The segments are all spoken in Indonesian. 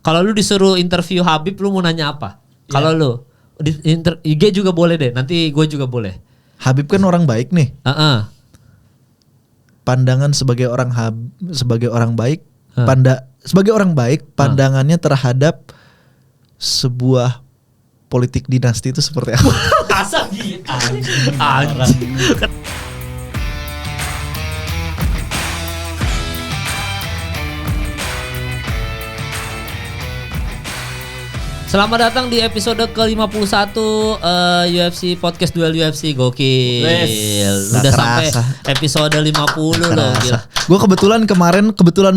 Kalau lu disuruh interview Habib, lu mau nanya apa? Kalau lu IG juga boleh deh. Nanti gue juga boleh. Habib kan orang baik nih. Pandangan sebagai orang baik, sebagai orang baik, pandangannya terhadap sebuah politik dinasti itu seperti apa? Asal gitu. Anjing. Selamat datang di episode ke-51 UFC Podcast Duel UFC. Gokil. Udah sampai episode 50 loh. Gue kebetulan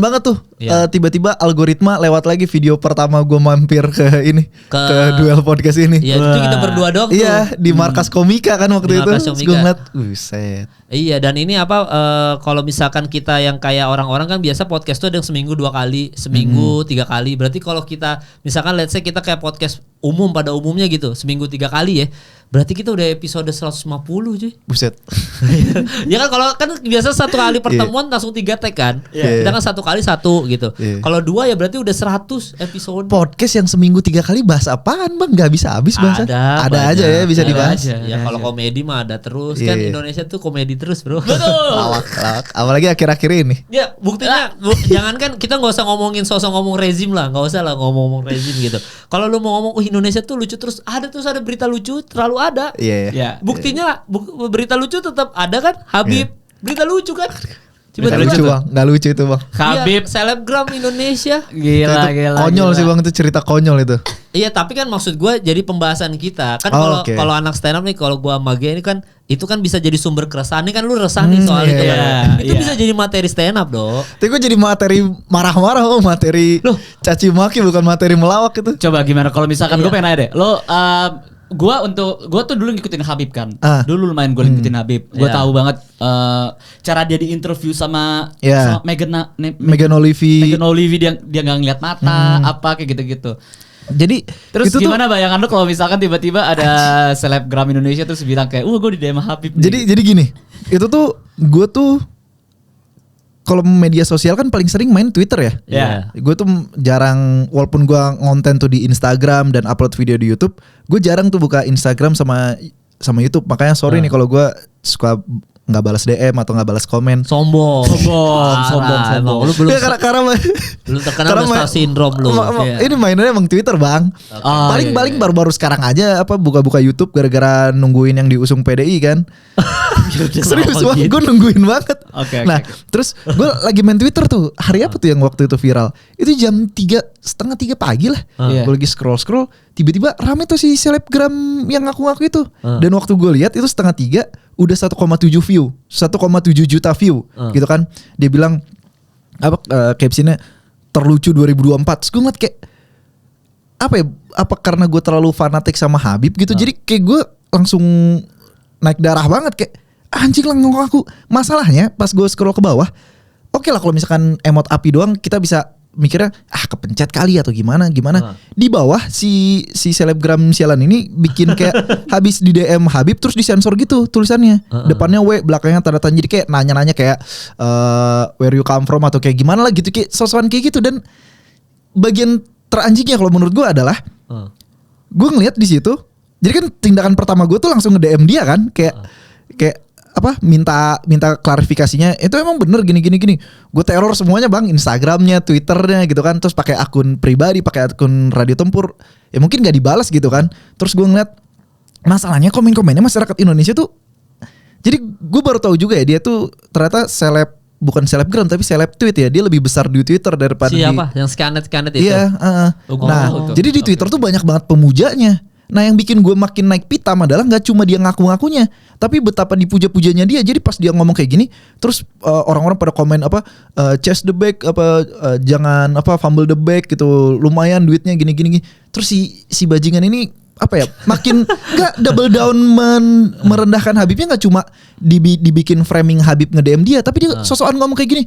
banget tuh tiba-tiba algoritma lewat lagi video pertama gue mampir ke Duel Podcast ini. Iya, itu kita berdua dong tuh. Iya, di Markas Komika kan waktu itu. Gue ngeliat, set. Iya, dan ini kalau misalkan kita yang kayak orang-orang kan biasa podcast tuh ada yang seminggu 2 kali, seminggu 3 kali. Berarti kalau kita misalkan let's say kita kayak podcast umum pada umumnya gitu, seminggu 3 kali ya. Berarti kita udah episode 150 cuy. Buset. Ya kan kalau kan biasa 1 kali pertemuan langsung 3 tag kan. Kita kan 1 kali 1 gitu. Kalau 2 ya berarti udah 100 episode. Podcast yang seminggu 3 kali bahas apaan bang? Gak bisa habis bahasa. Ada aja ya bisa dibahas. Ya kalau komedi mah ada terus kan. Indonesia tuh komedi terus bro. Betul. Lawak. Apalagi akhir-akhir ini. Ya buktinya jangan kan kita gak usah ngomongin sosok ngomong rezim lah. Gak usah lah ngomong rezim gitu. Kalau lu mau ngomong Indonesia tuh lucu terus ada berita lucu terlalu ada. Iya. Buktinya berita lucu tetap ada kan? Habib berita lucu kan? Gak lucu bang, gak lucu itu bang. Habib selebgram Indonesia. Gila. Konyol sih bang, itu cerita konyol itu. Iya tapi kan maksud gue jadi pembahasan kita kan kalau anak stand up nih kalau gue sama Gia ini kan itu kan bisa jadi sumber keresahan nih kan lu resah nih soal itu kan. Itu bisa jadi materi stand up dong. Tapi gue jadi materi marah-marah materi caci maki bukan materi melawak itu. Coba gimana kalau misalkan gue pengen nanya deh, lo Gua tuh dulu ngikutin Habib kan. Dulu lumayan gue ngikutin Habib. Gue tahu banget cara dia di interview sama Megan Olivi dia nggak ngeliat mata apa kayak gitu-gitu. Jadi terus itu gimana bayangan lu kalau misalkan tiba-tiba ada selebgram Indonesia terus bilang kayak, gue di DM Habib. Jadi gini, itu tuh gue tuh kalau media sosial kan paling sering main Twitter ya. Gue tuh jarang, walaupun gue ngonten tuh di Instagram dan upload video di YouTube, gue jarang tuh buka Instagram sama YouTube. Makanya sorry nih kalau gue suka nggak balas DM atau nggak balas komen. Sombong. Lu belum terkena star syndrome lu. Ini mainannya emang Twitter bang. Paling baru-baru sekarang aja buka-buka YouTube gara-gara nungguin yang diusung PDI kan. Serius banget, gue nungguin banget. Terus gue lagi main Twitter tuh. Hari apa tuh yang waktu itu viral? Itu jam 2:30 pagi lah. Gue lagi scroll, tiba-tiba rame tuh si selebgram yang ngaku-ngaku itu. Dan waktu gue lihat itu 2:30 udah 1,7 view, 1,7 juta view, gitu kan? Dia bilang captionnya terlucu 2024. Terus gue ngeliat kayak apa karena gue terlalu fanatik sama Habib gitu, jadi kayak gue langsung naik darah banget kayak anjing lah ngaku. Masalahnya pas gue scroll ke bawah, oke lah kalau misalkan emot api doang kita bisa mikirnya kepencet kali atau gimana. Di bawah si selebgram sialan ini bikin kayak habis di DM Habib terus disensor gitu tulisannya. Depannya W, belakangnya tanda tanya, jadi kayak nanya-nanya kayak where you come from atau kayak gimana lah gitu, kayak sosokan kayak gitu. Dan bagian teranjingnya kalau menurut gue adalah gue ngeliat di situ. Jadi kan tindakan pertama gue tuh langsung nge-DM dia kan, kayak minta klarifikasinya. Itu emang bener gini. Gue teror semuanya bang, Instagramnya, Twitternya gitu kan. Terus pakai akun pribadi, pakai akun Radio Tempur. Ya mungkin gak dibalas gitu kan. Terus gue ngeliat masalahnya komen-komennya masyarakat Indonesia tuh. Jadi gue baru tahu juga ya dia tuh ternyata bukan selebgram tapi seleb tweet ya. Dia lebih besar di Twitter daripada siapa? Yang skanet itu? Iya. Jadi di Twitter tuh banyak banget pemujanya. Nah yang bikin gue makin naik pitam adalah gak cuma dia ngaku-ngakunya, tapi betapa dipuja-pujanya dia. Jadi pas dia ngomong kayak gini, terus orang-orang pada komen chase the bag, jangan fumble the bag gitu, lumayan duitnya gini. Terus si bajingan ini makin gak double down merendahkan Habibnya. Gak cuma dibikin framing Habib nge-DM dia, tapi dia sosokan ngomong kayak gini,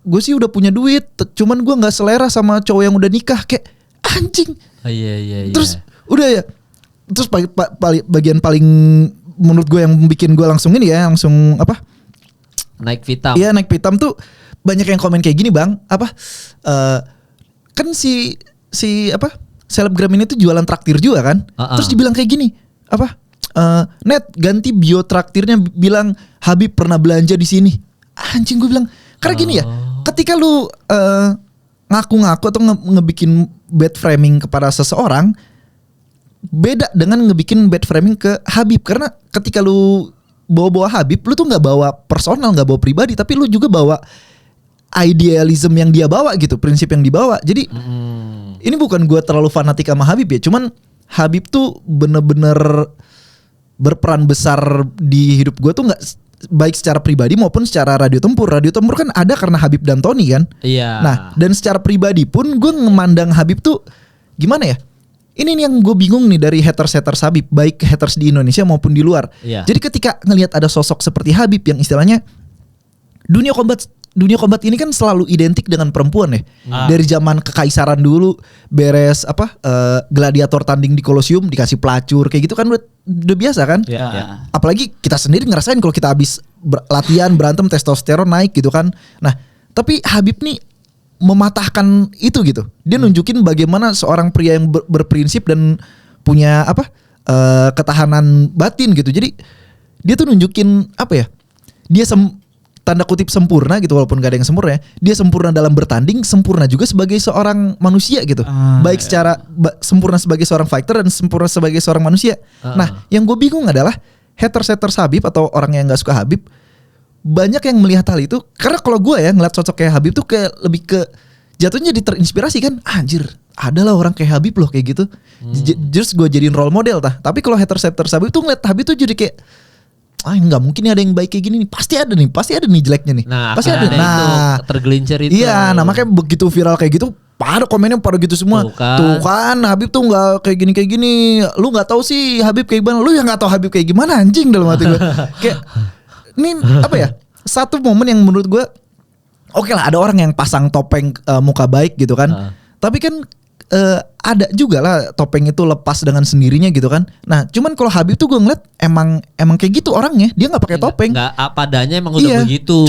gue sih udah punya duit, cuman gue gak selera sama cowok yang udah nikah. Kayak anjing. Iya. Terus udah ya. Terus bagian paling menurut gue yang bikin gue langsung naik pitam. Iya naik pitam tuh banyak yang komen kayak gini bang. kan si apa selebgram ini tuh jualan traktir juga kan. Terus dibilang kayak gini, apa? Net ganti bio traktirnya bilang Habib pernah belanja di sini. Anjing, gue bilang karena gini ya, ketika lu ngaku-ngaku atau ngebikin bad framing kepada seseorang, beda dengan ngebikin bad framing ke Habib. Karena ketika lu bawa Habib, lu tuh nggak bawa personal, nggak bawa pribadi, tapi lu juga bawa idealism yang dia bawa gitu, prinsip yang dibawa. Jadi ini bukan gue terlalu fanatik sama Habib ya, cuman Habib tuh bener-bener berperan besar di hidup gue tuh, nggak baik secara pribadi maupun secara Radio Tempur. Radio Tempur kan ada karena Habib dan Tony kan. Iya. Nah, dan secara pribadi pun gue memandang Habib tuh gimana ya? Ini nih yang gue bingung nih dari haters Habib, baik haters di Indonesia maupun di luar. Iya. Jadi ketika ngelihat ada sosok seperti Habib yang istilahnya dunia combat ini kan selalu identik dengan perempuan ya. Dari zaman kekaisaran dulu, beres gladiator tanding di Kolosium dikasih pelacur kayak gitu kan udah biasa kan. Apalagi kita sendiri ngerasain kalau kita habis latihan berantem testosteron naik gitu kan. Nah, tapi Habib nih mematahkan itu gitu. Dia nunjukin bagaimana seorang pria yang berprinsip dan punya ketahanan batin gitu. Jadi dia tuh nunjukin apa ya? Dia tanda kutip sempurna gitu, walaupun gak ada yang sempurna ya. Dia sempurna dalam bertanding, sempurna juga sebagai seorang manusia gitu. Baik secara sempurna sebagai seorang fighter dan sempurna sebagai seorang manusia. Nah, yang gue bingung adalah haters Habib atau orang yang gak suka Habib, banyak yang melihat hal itu. Karena kalau gue ya ngeliat sosok kayak Habib tuh kayak lebih ke jatuhnya jadi terinspirasi kan. Anjir, adalah orang kayak Habib loh kayak gitu. Terus gue jadiin role model tapi kalau haters Habib tuh ngeliat Habib tuh jadi kayak nggak mungkin ada yang baik kayak gini nih, pasti ada nih jeleknya nih. Nah, pasti ada. Itu tergelincir itu. Iya, nah makanya begitu viral kayak gitu, pada komennya pada gitu semua. Tuh kan Habib tuh nggak kayak gini. Lu nggak tahu sih Habib kayak gimana? Lu yang nggak tahu Habib kayak gimana, anjing, dalam hati gue. Kayak ini apa ya? Satu momen yang menurut gue oke lah, ada orang yang pasang topeng muka baik gitu kan. Tapi kan ada juga lah topeng itu lepas dengan sendirinya gitu kan. Nah, cuman kalau Habib tuh gue ngeliat emang kayak gitu orangnya. Dia nggak pakai topeng. Nggak apa adanya, emang udah begitu.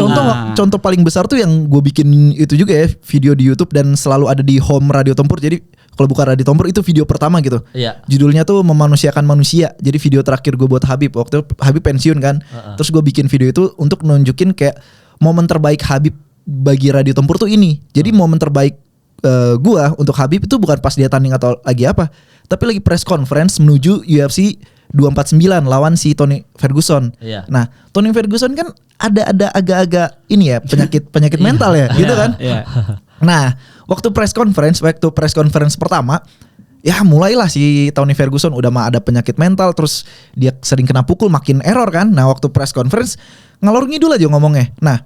Contoh paling besar tuh yang gue bikin itu juga ya, video di YouTube dan selalu ada di home Radio Tempur. Jadi kalau buka Radio Tempur itu video pertama gitu. Judulnya tuh Memanusiakan Manusia. Jadi video terakhir gue buat Habib waktu itu Habib pensiun kan. Terus gue bikin video itu untuk nunjukin kayak momen terbaik Habib bagi Radio Tempur tuh ini. Jadi momen terbaik gua untuk Habib itu bukan pas dia tanding atau lagi apa, tapi lagi press conference menuju UFC 249 lawan si Tony Ferguson. Nah, Tony Ferguson kan ada agak-agak ini ya, penyakit mental ya, gitu kan. Nah, waktu press conference pertama, ya mulailah si Tony Ferguson udah mah ada penyakit mental, terus dia sering kena pukul, makin error kan. Nah, waktu press conference ngalor ngidul aja ngomongnya. Nah,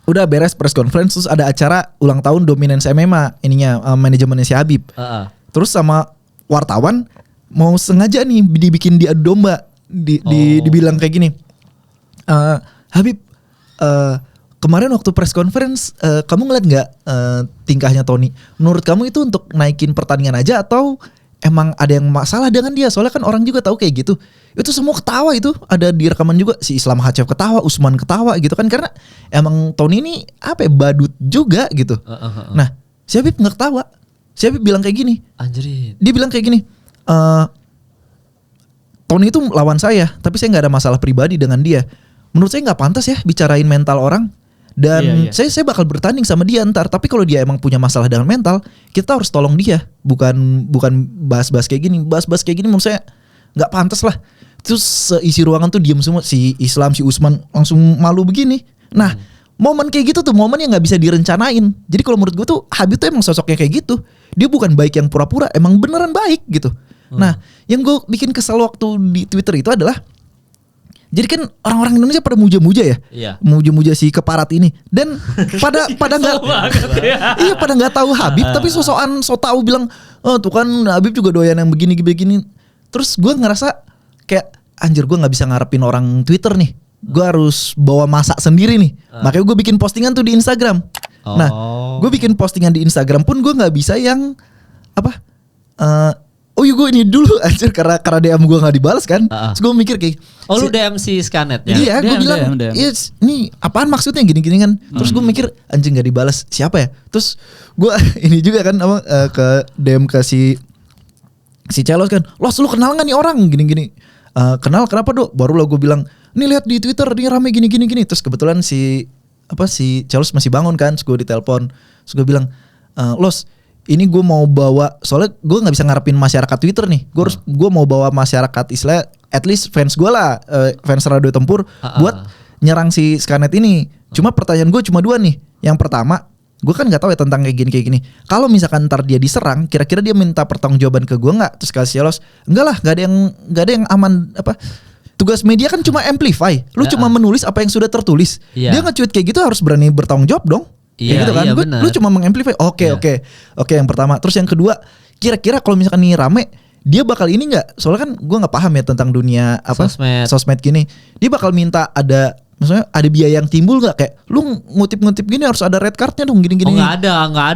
udah beres press conference, terus ada acara ulang tahun Dominance MMA ininya, manajemennya si Habib. Terus sama wartawan mau sengaja nih dibikin diadu domba, dibilang kayak gini, Habib, kemarin waktu press conference kamu ngeliat nggak tingkahnya Tony? Menurut kamu itu untuk naikin pertandingan aja atau emang ada yang masalah dengan dia? Soalnya kan orang juga tahu kayak gitu. Itu semua ketawa, itu ada di rekaman juga. Si Islam Makhachev ketawa, Usman ketawa gitu kan. Karena emang Tony ini apa ya, badut juga gitu. Nah, si Habib gak ketawa. Si Habib bilang kayak gini. Anjir. Dia bilang kayak gini, Tony itu lawan saya, tapi saya gak ada masalah pribadi dengan dia. Menurut saya gak pantas ya bicarain mental orang. Dan saya bakal bertanding sama dia ntar. Tapi kalau dia emang punya masalah dengan mental, kita harus tolong dia. Bukan bahas-bahas kayak gini. Bahas-bahas kayak gini menurut saya gak pantas lah. Terus seisi ruangan tuh diem semua. Si Islam, si Usman langsung malu begini. Nah, momen kayak gitu tuh momen yang gak bisa direncanain. Jadi kalau menurut gue tuh Habib tuh emang sosoknya kayak gitu. Dia bukan baik yang pura-pura, emang beneran baik gitu. Nah, yang gue bikin kesal waktu di Twitter itu adalah, jadi kan orang-orang Indonesia pada muja-muja ya, muja-muja si keparat ini, dan pada nggak, iya pada nggak tahu Habib, tapi sosokan so tahu bilang, oh tuh kan Habib juga doyan yang begini. Terus gue ngerasa kayak anjir, gue nggak bisa ngarepin orang Twitter nih, gue harus bawa masak sendiri nih, makanya gue bikin postingan tuh di Instagram. Nah, gue bikin postingan di Instagram pun gue nggak bisa yang apa, oh iya gue ini dulu anjir, karena DM gue nggak dibalas kan, terus gue mikir kayak Oh lu DM si Skanet ya? Iya, gue bilang, yes, ini apaan maksudnya gini-gini kan. Terus gue mikir anjing gak dibalas siapa ya. Terus gue ini juga kan ke DM ke si Celos kan. Los lu kenal gak nih orang gini-gini. Kenal kenapa Dok? Baru lah gue bilang, nih lihat di Twitter ini rame gini-gini. Terus kebetulan si Celos masih bangun kan. Terus gue ditelepon. Terus gue bilang, Los ini gue mau bawa, soalnya gue nggak bisa ngarepin masyarakat Twitter nih. Gue mau bawa masyarakat istilah, at least fans gue lah, fans Radio Tempur, buat nyerang si Skanet ini. Cuma pertanyaan gue cuma 2 nih. Yang pertama, gue kan nggak tahu ya tentang kayak gini. Kalau misalkan ntar dia diserang, kira-kira dia minta pertanggungjawaban ke gue nggak? Terus kasih Celos, enggak lah, nggak ada yang aman apa. Tugas media kan cuma amplify. Lu cuma menulis apa yang sudah tertulis. Dia nge-tweet kayak gitu harus berani bertanggung jawab dong. Kayak gitu kan, lu cuma mengamplify. Oke, yang pertama. Terus yang kedua, kira-kira kalau misalkan nih rame, dia bakal ini nggak? Soalnya kan gue nggak paham ya tentang dunia apa sosmed gini. Dia bakal minta maksudnya ada biaya yang timbul nggak? Kayak lu ngutip gini harus ada red cardnya dong gini-gini. Oh nggak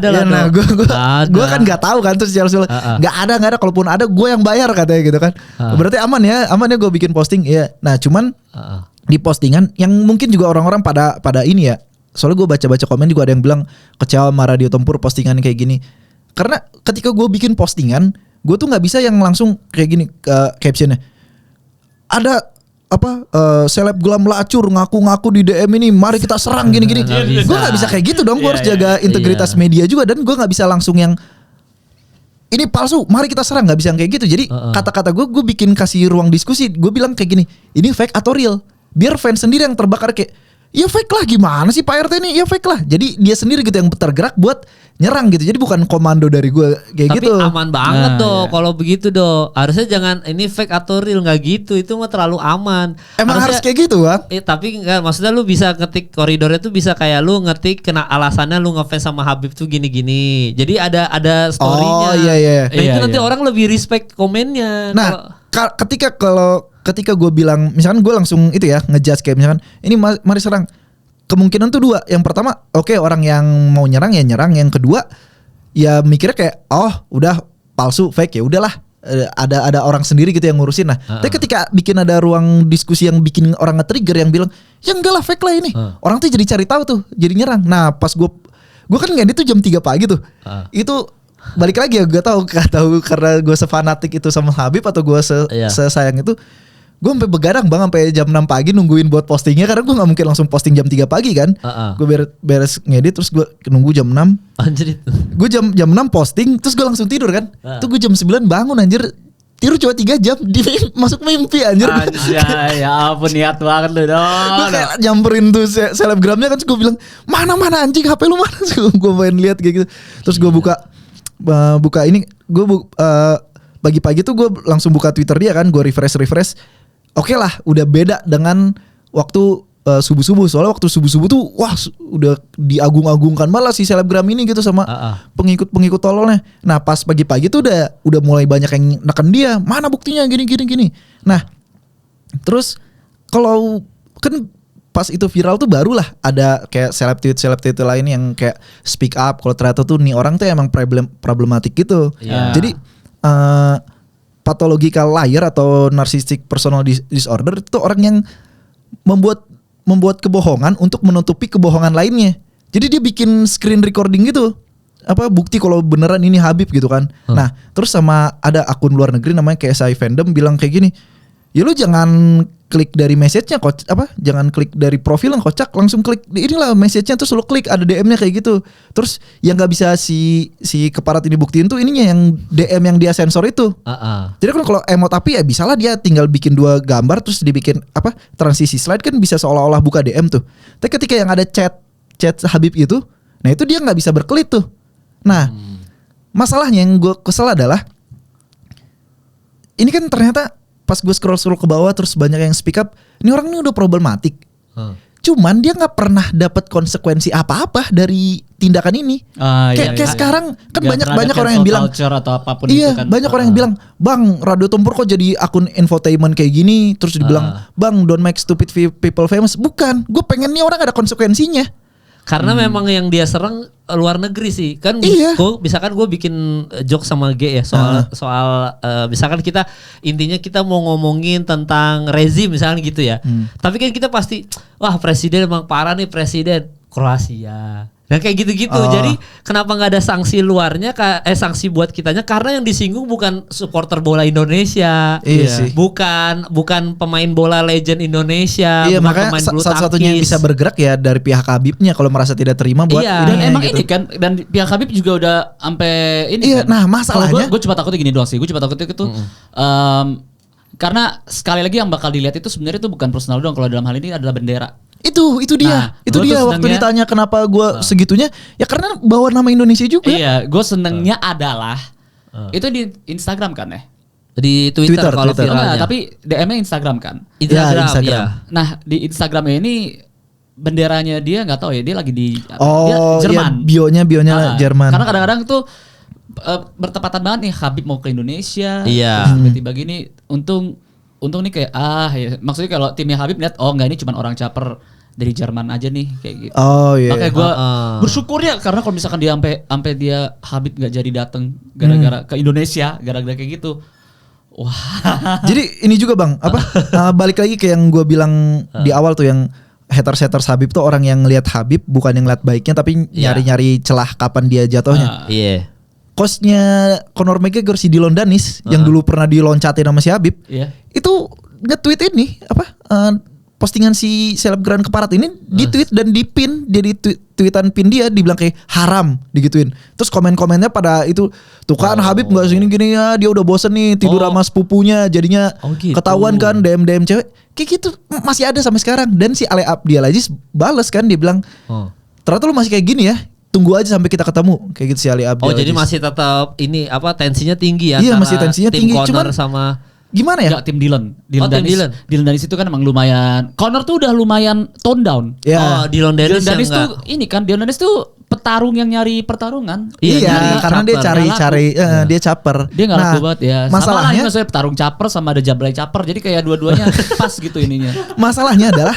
ada lah. Nah, gue kan nggak tahu kan. Terus nggak ada. Kalaupun ada, gue yang bayar katanya gitu kan. Berarti aman ya gue bikin posting. Ya. Nah cuman di postingan yang mungkin juga orang-orang pada ini ya. Soalnya gue baca-baca komen juga ada yang bilang kecewa sama Radio Tempur postingan kayak gini. Karena ketika gue bikin postingan, gue tuh nggak bisa yang langsung kayak gini captionnya. Ada selebgram lacur ngaku-ngaku di DM ini, mari kita serang gini-gini. Gue nggak bisa kayak gitu dong. Gue harus jaga integritas media juga, dan gue nggak bisa langsung yang ini palsu, mari kita serang. Nggak bisa yang kayak gitu. Jadi kata-kata gue bikin kasih ruang diskusi. Gue bilang kayak gini, ini fake atau real? Biar fans sendiri yang terbakar kayak, ya fake lah, gimana sih Pak RT ini? Ya fake lah. Jadi dia sendiri gitu yang tergerak buat nyerang gitu. Jadi bukan komando dari gue kayak gitu. Tapi aman banget kalau begitu harusnya jangan ini fake atau real, nggak gitu. Itu mah terlalu aman. Emang harusnya, harus kayak gitu Bang? Tapi enggak, maksudnya lu bisa ngetik koridornya tuh bisa kayak lu ngetik kena alasannya lu ngefans sama Habib tuh gini-gini. Jadi ada story-nya. Oh iya. Nah itu nanti orang lebih respect komennya. Nah ketika gue bilang, misalkan gue langsung itu ya ngejudge kayak misalkan ini mari serang, kemungkinan tuh 2. Yang pertama, orang yang mau nyerang ya nyerang. Yang kedua, ya mikirnya kayak udah palsu, fake, ya udahlah, ada orang sendiri gitu yang ngurusin. Nah, tapi ketika bikin ada ruang diskusi yang bikin orang nge-trigger yang bilang ya enggak lah, fake lah ini, orang tuh jadi cari tahu tuh, jadi nyerang. Nah, pas gue kan ngedit tuh jam 3 pagi tuh. Itu balik lagi ya, gue tahu karena gue sefanatik itu sama Habib atau gue sesayang itu. Gue sampai begadang Bang sampai jam 6 pagi nungguin buat postingnya, karena gue gak mungkin langsung posting jam 3 pagi kan. Gue beres ngedit terus gue nunggu jam 6. Anjir. Gue jam 6 posting terus gue langsung tidur kan. Tuh gue jam 9 bangun anjir. Tidur cuma 3 jam masuk mimpi anjir. Ya ampun, niat banget lu dong. Gue kayak nyamperin tuh selebgramnya kan, terus gue bilang mana anjing, HP lu mana? Gue main lihat kayak gitu. Terus gue buka ini, gue pagi-pagi tuh gue langsung buka Twitter dia kan, gue refresh. Oke lah, udah beda dengan waktu subuh-subuh. Soalnya waktu subuh-subuh tuh wah udah diagung-agungkan malah si selebgram ini gitu sama pengikut tololnya. Nah pas pagi-pagi tuh udah mulai banyak yang neken dia. Mana buktinya gini. Nah terus kalau kan pas itu viral tuh barulah ada kayak seleb tweet lain yang kayak speak up kalau ternyata tuh nih orang tuh emang problematik gitu. Jadi pathological liar atau narcissistic personal disorder itu orang yang membuat kebohongan untuk menutupi kebohongan lainnya. Jadi dia bikin screen recording gitu, bukti kalau beneran ini Habib gitu kan. Nah terus sama ada akun luar negeri namanya KSI Fandom bilang kayak gini, ya lu jangan klik dari message-nya jangan klik dari profil yang kocak, langsung klik inilah message-nya terus lu klik ada DM-nya kayak gitu. Terus yang nggak bisa si keparat ini buktiin tuh ininya yang DM yang dia sensor itu. Jadi kan kalau emot api ya bisalah dia tinggal bikin 2 gambar terus dibikin transisi slide kan bisa seolah-olah buka DM tuh. Tapi ketika yang ada chat Habib itu, nah itu dia nggak bisa berkelit tuh. Nah masalahnya yang gue kesel adalah ini kan ternyata pas gue scroll ke bawah terus banyak yang speak up, ini orang ini udah problematik. Cuman dia nggak pernah dapat konsekuensi apa-apa dari tindakan ini. Kayak sekarang kan banyak orang yang bilang atau apapun iya, itu kan. banyak orang yang bilang, "Bang, Radio Tempur kok jadi akun infotainment kayak gini?" Terus dibilang, "Bang, don't make stupid people famous." Bukan, gue pengen nih orang ada konsekuensinya. Karena memang yang dia serang luar negeri sih kan. Iya. Misalkan gue bikin joke sama G ya soal misalkan kita intinya kita mau ngomongin tentang rezim misalkan gitu ya. Tapi kan kita pasti wah presiden emang parah nih, presiden Kroasia. Nah kayak gitu-gitu. Jadi kenapa nggak ada sanksi luarnya, sanksi buat kitanya, karena yang disinggung bukan supporter bola Indonesia, bukan pemain bola legend Indonesia, iya, bukan makanya pemain bulu tangkis. satu-satunya yang bisa bergerak ya dari pihak Habibnya kalau merasa tidak terima buat dan emang gitu. ini kan, dan pihak Habib juga udah sampai ini kan. Nah masalahnya gue cuma takutnya gini doang sih. Gue cuma takutnya itu karena sekali lagi yang bakal dilihat itu sebenarnya itu bukan personal doang, kalau dalam hal ini adalah bendera. Itu dia. Itu dia waktu ditanya kenapa gue segitunya, ya karena bawa nama Indonesia juga. Iya, gue senengnya adalah itu di Instagram kan ya? Di Twitter kalau viralnya. Tapi DM-nya Instagram kan? Instagram. Nah, di Instagramnya ini benderanya dia nggak tahu ya, dia lagi di dia Jerman. Ya, bionya Jerman. Karena kadang-kadang tuh bertepatan banget nih Habib mau ke Indonesia. Iya. Tiba-tiba gini, untung nih kayak ya. Maksudnya kalau timnya Habib lihat enggak, ini cuma orang caper dari Jerman aja nih kayak gitu. Makanya gue bersyukur ya, karena kalau misalkan dia sampai dia Habib nggak jadi datang gara-gara ke Indonesia gara-gara kayak gitu. Wah. Jadi ini juga Bang, balik lagi ke yang gue bilang di awal tuh, yang haters Habib tuh orang yang ngelihat Habib bukan yang ngeliat baiknya, tapi nyari-nyari celah kapan dia jatuhnya. Iya. Coachnya Conor McGregor, si Dillon Danis yang dulu pernah diloncatin sama si Habib, itu nge-tweet ini postingan si selebgram keparat ini di tweet dan di pin, dia di tweetan pin dia dibilang kayak haram digituin. Terus komen-komennya pada itu tuh kan Habib nggak gini ya, dia udah bosen nih tidur sama sepupunya, jadinya gitu. Ketahuan kan DM cewek kayak gitu masih ada sampai sekarang. Dan si Ale Abdiel Aziz bales kan, dia bilang ternyata lu masih kayak gini ya, tunggu aja sampai kita ketemu, kayak gitu si Ali Abdiel. Jadi masih tetap ini tensinya tinggi ya. Iya, masih tensinya tinggi, cuman sama gimana ya? Enggak, tim Dillon Danis itu kan emang lumayan. Conor tuh udah lumayan tone down. Dillon Danis tuh ini kan, Dillon Danis tuh petarung yang nyari pertarungan. Iya, karena dia cari dia caper. Dia nggak laku banget ya. Masalahnya maksudnya petarung caper sama ada jablay caper. Jadi kayak dua-duanya pas gitu ininya. Masalahnya adalah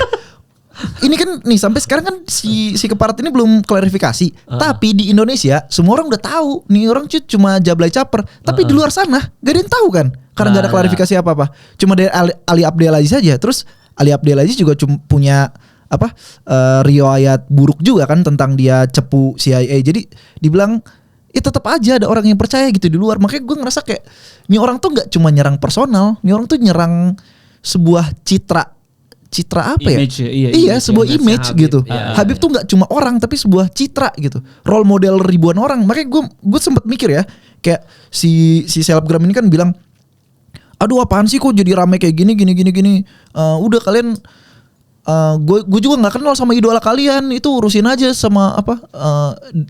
ini kan nih sampai sekarang kan si keparat ini belum klarifikasi. Tapi di Indonesia semua orang udah tahu nih orang cuma jablay caper. Tapi di luar sana gak ada yang tahu kan, karena gak ada klarifikasi apa-apa. Cuma dari Ali Abdiel Aziz saja. Terus Ali Abdiel Aziz juga punya riwayat buruk juga kan tentang dia cepu CIA. Jadi dibilang tetap aja ada orang yang percaya gitu di luar. Makanya gue ngerasa kayak nih orang tuh gak cuma nyerang personal, nih orang tuh nyerang sebuah citra apa image, ya? Iya, sebuah image gitu. Habib tuh nggak cuma orang, tapi sebuah citra gitu. Role model ribuan orang. Makanya gue sempet mikir ya, kayak si selebgram ini kan bilang, aduh apaan sih kok jadi rame kayak gini. Udah kalian, gue juga nggak kenal sama idola kalian, itu urusin aja sama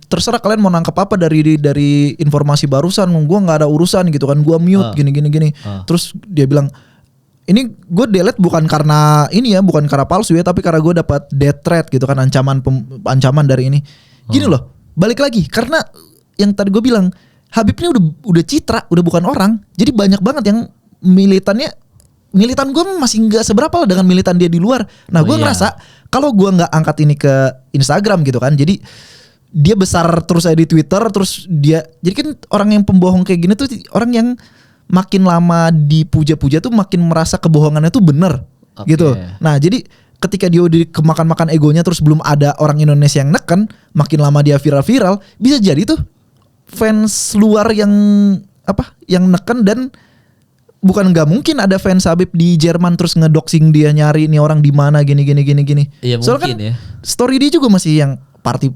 terserah kalian mau nangkep apa dari informasi barusan. Gue nggak ada urusan gitu kan. Gue mute gini. Terus dia bilang, ini gue delete bukan karena ini ya, bukan karena palsu ya, tapi karena gue dapat death threat gitu kan, ancaman dari ini. Gini loh, balik lagi karena yang tadi gue bilang, Habib ini udah citra, udah bukan orang. Jadi banyak banget yang militan gue masih nggak seberapa lah dengan militan dia di luar. Nah gue ngerasa kalau gue nggak angkat ini ke Instagram gitu kan, jadi dia besar terus aja di Twitter, terus dia jadi kan orang yang pembohong kayak gini tuh orang yang makin lama dipuja-puja tuh makin merasa kebohongannya tuh bener gitu. Nah jadi ketika dia udah kemakan-makan egonya, terus belum ada orang Indonesia yang neken, makin lama dia viral, bisa jadi tuh fans luar yang neken. Dan bukan nggak mungkin ada fans Habib di Jerman terus ngedoxing dia, nyari nih orang di mana gini. Iya, soalnya mungkin kan ya. Story dia juga masih yang party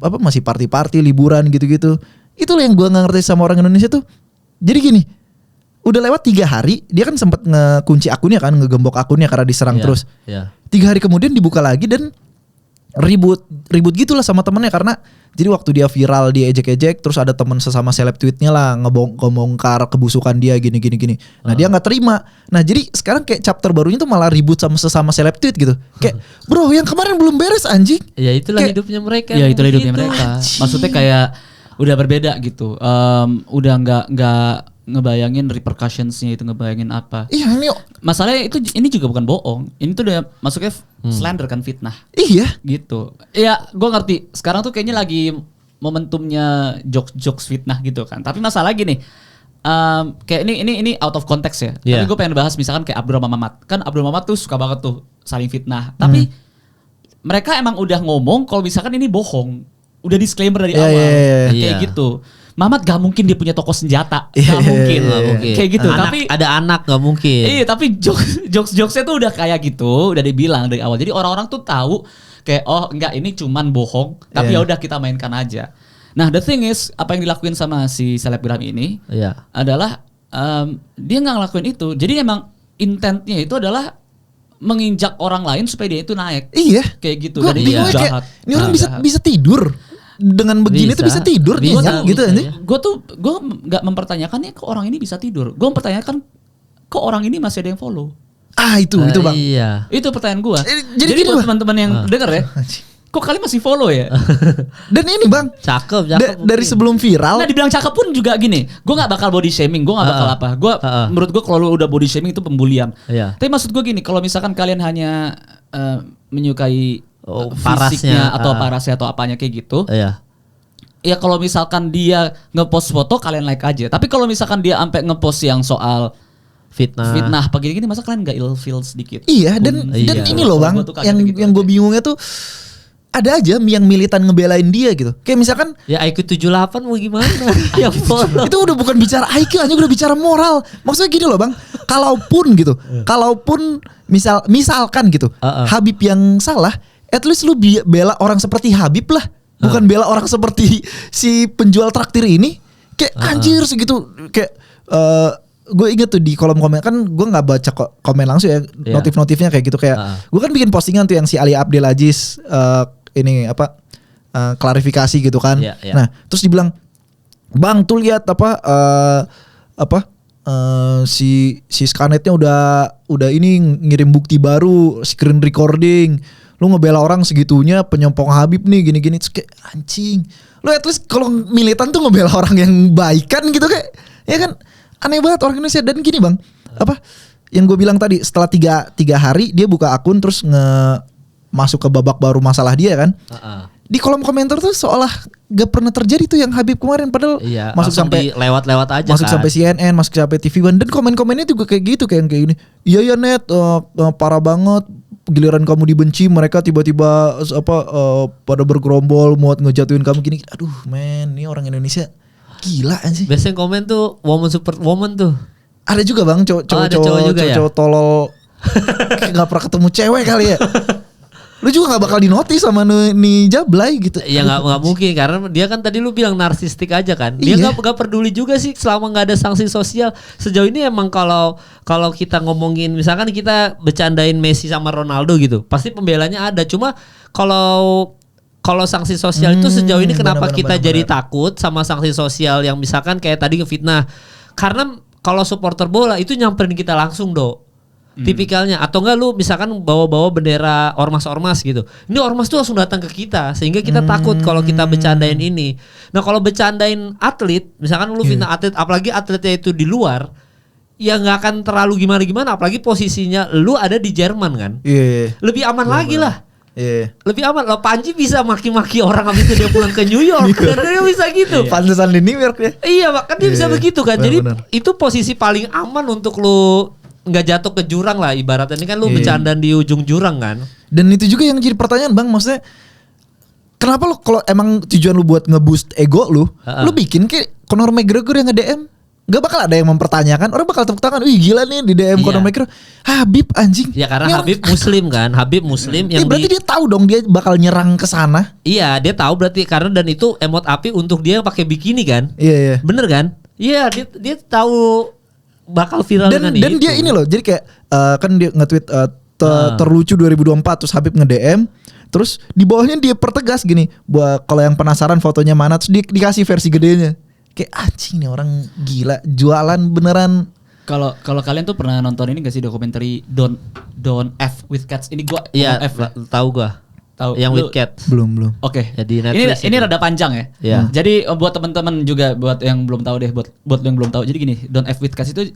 liburan gitu. Itulah yang gue nggak ngerti sama orang Indonesia tuh. Jadi gini, udah lewat 3 hari, dia kan sempat ngekunci akunnya kan, ngegembok akunnya karena diserang terus. 3 hari kemudian dibuka lagi dan ribut gitulah sama temennya, karena jadi waktu dia viral, dia ejek-ejek, terus ada teman sesama seleb tweetnya lah ngebongkar kebusukan dia gini. Nah dia nggak terima. Nah jadi sekarang kayak chapter barunya tuh malah ribut sama sesama seleb tweet gitu. Kayak bro yang kemarin belum beres anjing. Ya itulah kayak, hidupnya mereka. Ya itulah hidupnya mereka. Maksudnya kayak udah berbeda gitu. Udah nggak ngebayangin repercussionsnya, itu ngebayangin apa. Iya ini masalahnya ini juga bukan bohong. Ini tuh udah masuknya slander kan, fitnah. Iya gitu. Iya gue ngerti. Sekarang tuh kayaknya lagi momentumnya jokes fitnah gitu kan. Tapi masalah gini, kayak ini out of context ya. Tapi gue pengen bahas misalkan kayak Abdul Mamat. Kan Abdul Mamat tuh suka banget tuh saling fitnah. Tapi mereka emang udah ngomong kalau misalkan ini bohong. Udah disclaimer dari awal. Kayak gitu. Mamat gak mungkin dia punya toko senjata. Gak mungkin. Kayak gitu. Tapi ada anak gak mungkin. Iya, tapi jokesnya tuh udah kayak gitu, udah dibilang dari awal. Jadi orang-orang tuh tahu kayak oh enggak ini cuman bohong, tapi ya udah kita mainkan aja. Nah, the thing is apa yang dilakuin sama si selebgram ini adalah dia nggak ngelakuin itu. Jadi emang intentnya itu adalah menginjak orang lain supaya dia itu naik. Iya. Kayak gitu. Gua Jadi jahat. Ini orang bisa tidur. Dengan begini tuh bisa tidur nyenyak gitu aja. Gue nggak mempertanyakannya kok orang ini bisa tidur. Gue mempertanyakan kok orang ini masih ada yang follow. Itu Bang. Iya. Itu pertanyaan gue. Jadi buat teman-teman yang denger ya, kok kalian masih follow ya? Dan ini Bang, cakep. Dari sebelum viral. Nah dibilang cakep pun juga gini, gue nggak bakal body shaming, gue nggak bakal apa. Gue menurut gue kalau lu udah body shaming itu pembulian. Tapi maksud gue gini, kalau misalkan kalian hanya menyukai fisiknya atau parasnya atau apanya kayak gitu. Ya kalau misalkan dia ngepost foto kalian like aja. Tapi kalau misalkan dia sampai ngepost yang soal fitnah apa gini-gini, masa kalian nggak ilfeel sedikit? Iya dan ini loh Bang, yang gue bingungnya tuh ada aja yang militan ngebelain dia gitu. Kayak misalkan ya IQ 78 mau gimana? Ya itu udah bukan bicara IQ, hanya udah bicara moral. Maksudnya gini loh Bang, kalaupun misalkan gitu, Habib yang salah, at least lu bela orang seperti Habib lah. Bukan bela orang seperti si penjual traktir ini. Kayak anjir segitu. Kayak gue inget tuh di kolom komen, kan gue gak baca komen langsung ya. Notif-notifnya kayak gitu. Kayak gue kan bikin postingan tuh yang si Ali Abdel Aziz klarifikasi gitu kan. Nah terus dibilang, Bang tuh lihat si Skanetnya udah ini ngirim bukti baru, screen recording. Lu ngebela orang segitunya, penyompong Habib nih gini-gini. Terus kayak anjing. Lu at least kalau militan tuh ngebela orang yang baikan gitu kayak. Ya kan aneh banget orang Indonesia. Dan gini Bang, yang gue bilang tadi, setelah 3 hari dia buka akun terus masuk ke babak baru masalah dia kan. Di kolom komentar tuh seolah gak pernah terjadi tuh yang Habib kemarin, padahal masuk sampai lewat-lewat aja, masuk sampai CNN, masuk sampai TV One, dan komen-komennya juga kayak gitu, kayak gini. Iya ya Net, parah banget. Giliran kamu dibenci, mereka tiba-tiba pada bergerombol mau ngejatuhin kamu gini. Aduh men, ini orang Indonesia gila sih. Biasanya komen tuh woman super woman tuh. Ada juga Bang, cowok tolol nggak pernah ketemu cewek kali ya. Lu juga gak bakal dinotis sama nih Jablay gitu. Ya gak mungkin, karena dia kan tadi lu bilang narsistik aja kan. Dia gak peduli juga sih selama gak ada sanksi sosial. Sejauh ini emang kalau kita ngomongin, misalkan kita bercandain Messi sama Ronaldo gitu, pasti pembelanya ada. Cuma kalau sanksi sosial itu sejauh ini kenapa kita jadi takut sama sanksi sosial yang misalkan kayak tadi ngefitnah. Karena kalau supporter bola itu nyamperin kita langsung tipikalnya, atau enggak lu misalkan bawa-bawa bendera ormas-ormas gitu. Ini ormas tuh langsung datang ke kita sehingga kita takut kalau kita bercandain ini. Nah, kalau bercandain atlet, misalkan lu fitnah atlet, apalagi atletnya itu di luar, ya nggak akan terlalu gimana-gimana, apalagi posisinya lu ada di Jerman kan. Lebih aman lagi lah. Lebih aman. Lo Panji bisa maki-maki orang habis itu dia pulang ke New York dan dia bisa gitu. Pantesan di New York ya. Iya, kan dia bisa begitu kan. Jadi itu posisi paling aman untuk lu nggak jatuh ke jurang lah ibaratnya. Ini kan lu bercandaan di ujung jurang kan. Dan itu juga yang jadi pertanyaan Bang, maksudnya kenapa lu kalau emang tujuan lu buat ngeboost ego lu bikin kayak Conor McGregor yang nge-DM. Gak bakal ada yang mempertanyakan, orang bakal tepuk tangan. Wih gila nih di DM Conor McGregor. Habib anjing. Ya karena Habib Muslim kan. Habib Muslim yang berarti dia tahu dong dia bakal nyerang ke sana. Iya, dia tahu berarti, karena dan itu emot api untuk dia pakai bikini kan. Iya. Bener kan? Iya, dia tahu bakal viral dengan itu. Dan dia ini loh, jadi kayak kan dia nge-tweet terlucu 2024, terus Habib nge-DM, terus di bawahnya dia pertegas gini, buat kalau yang penasaran fotonya mana, terus dia dikasih versi gedenya. Kayak anjing nih orang gila, jualan beneran. Kalau kalian tuh pernah nonton ini gak sih dokumenter Don't F with Cats? Ini gua tahu gua. Tahu yang with cat. Belum. Oke. Jadi ini rada panjang ya. Jadi buat teman-teman juga, buat yang belum tahu deh, buat yang belum tahu. Jadi gini, Don't F with Cats itu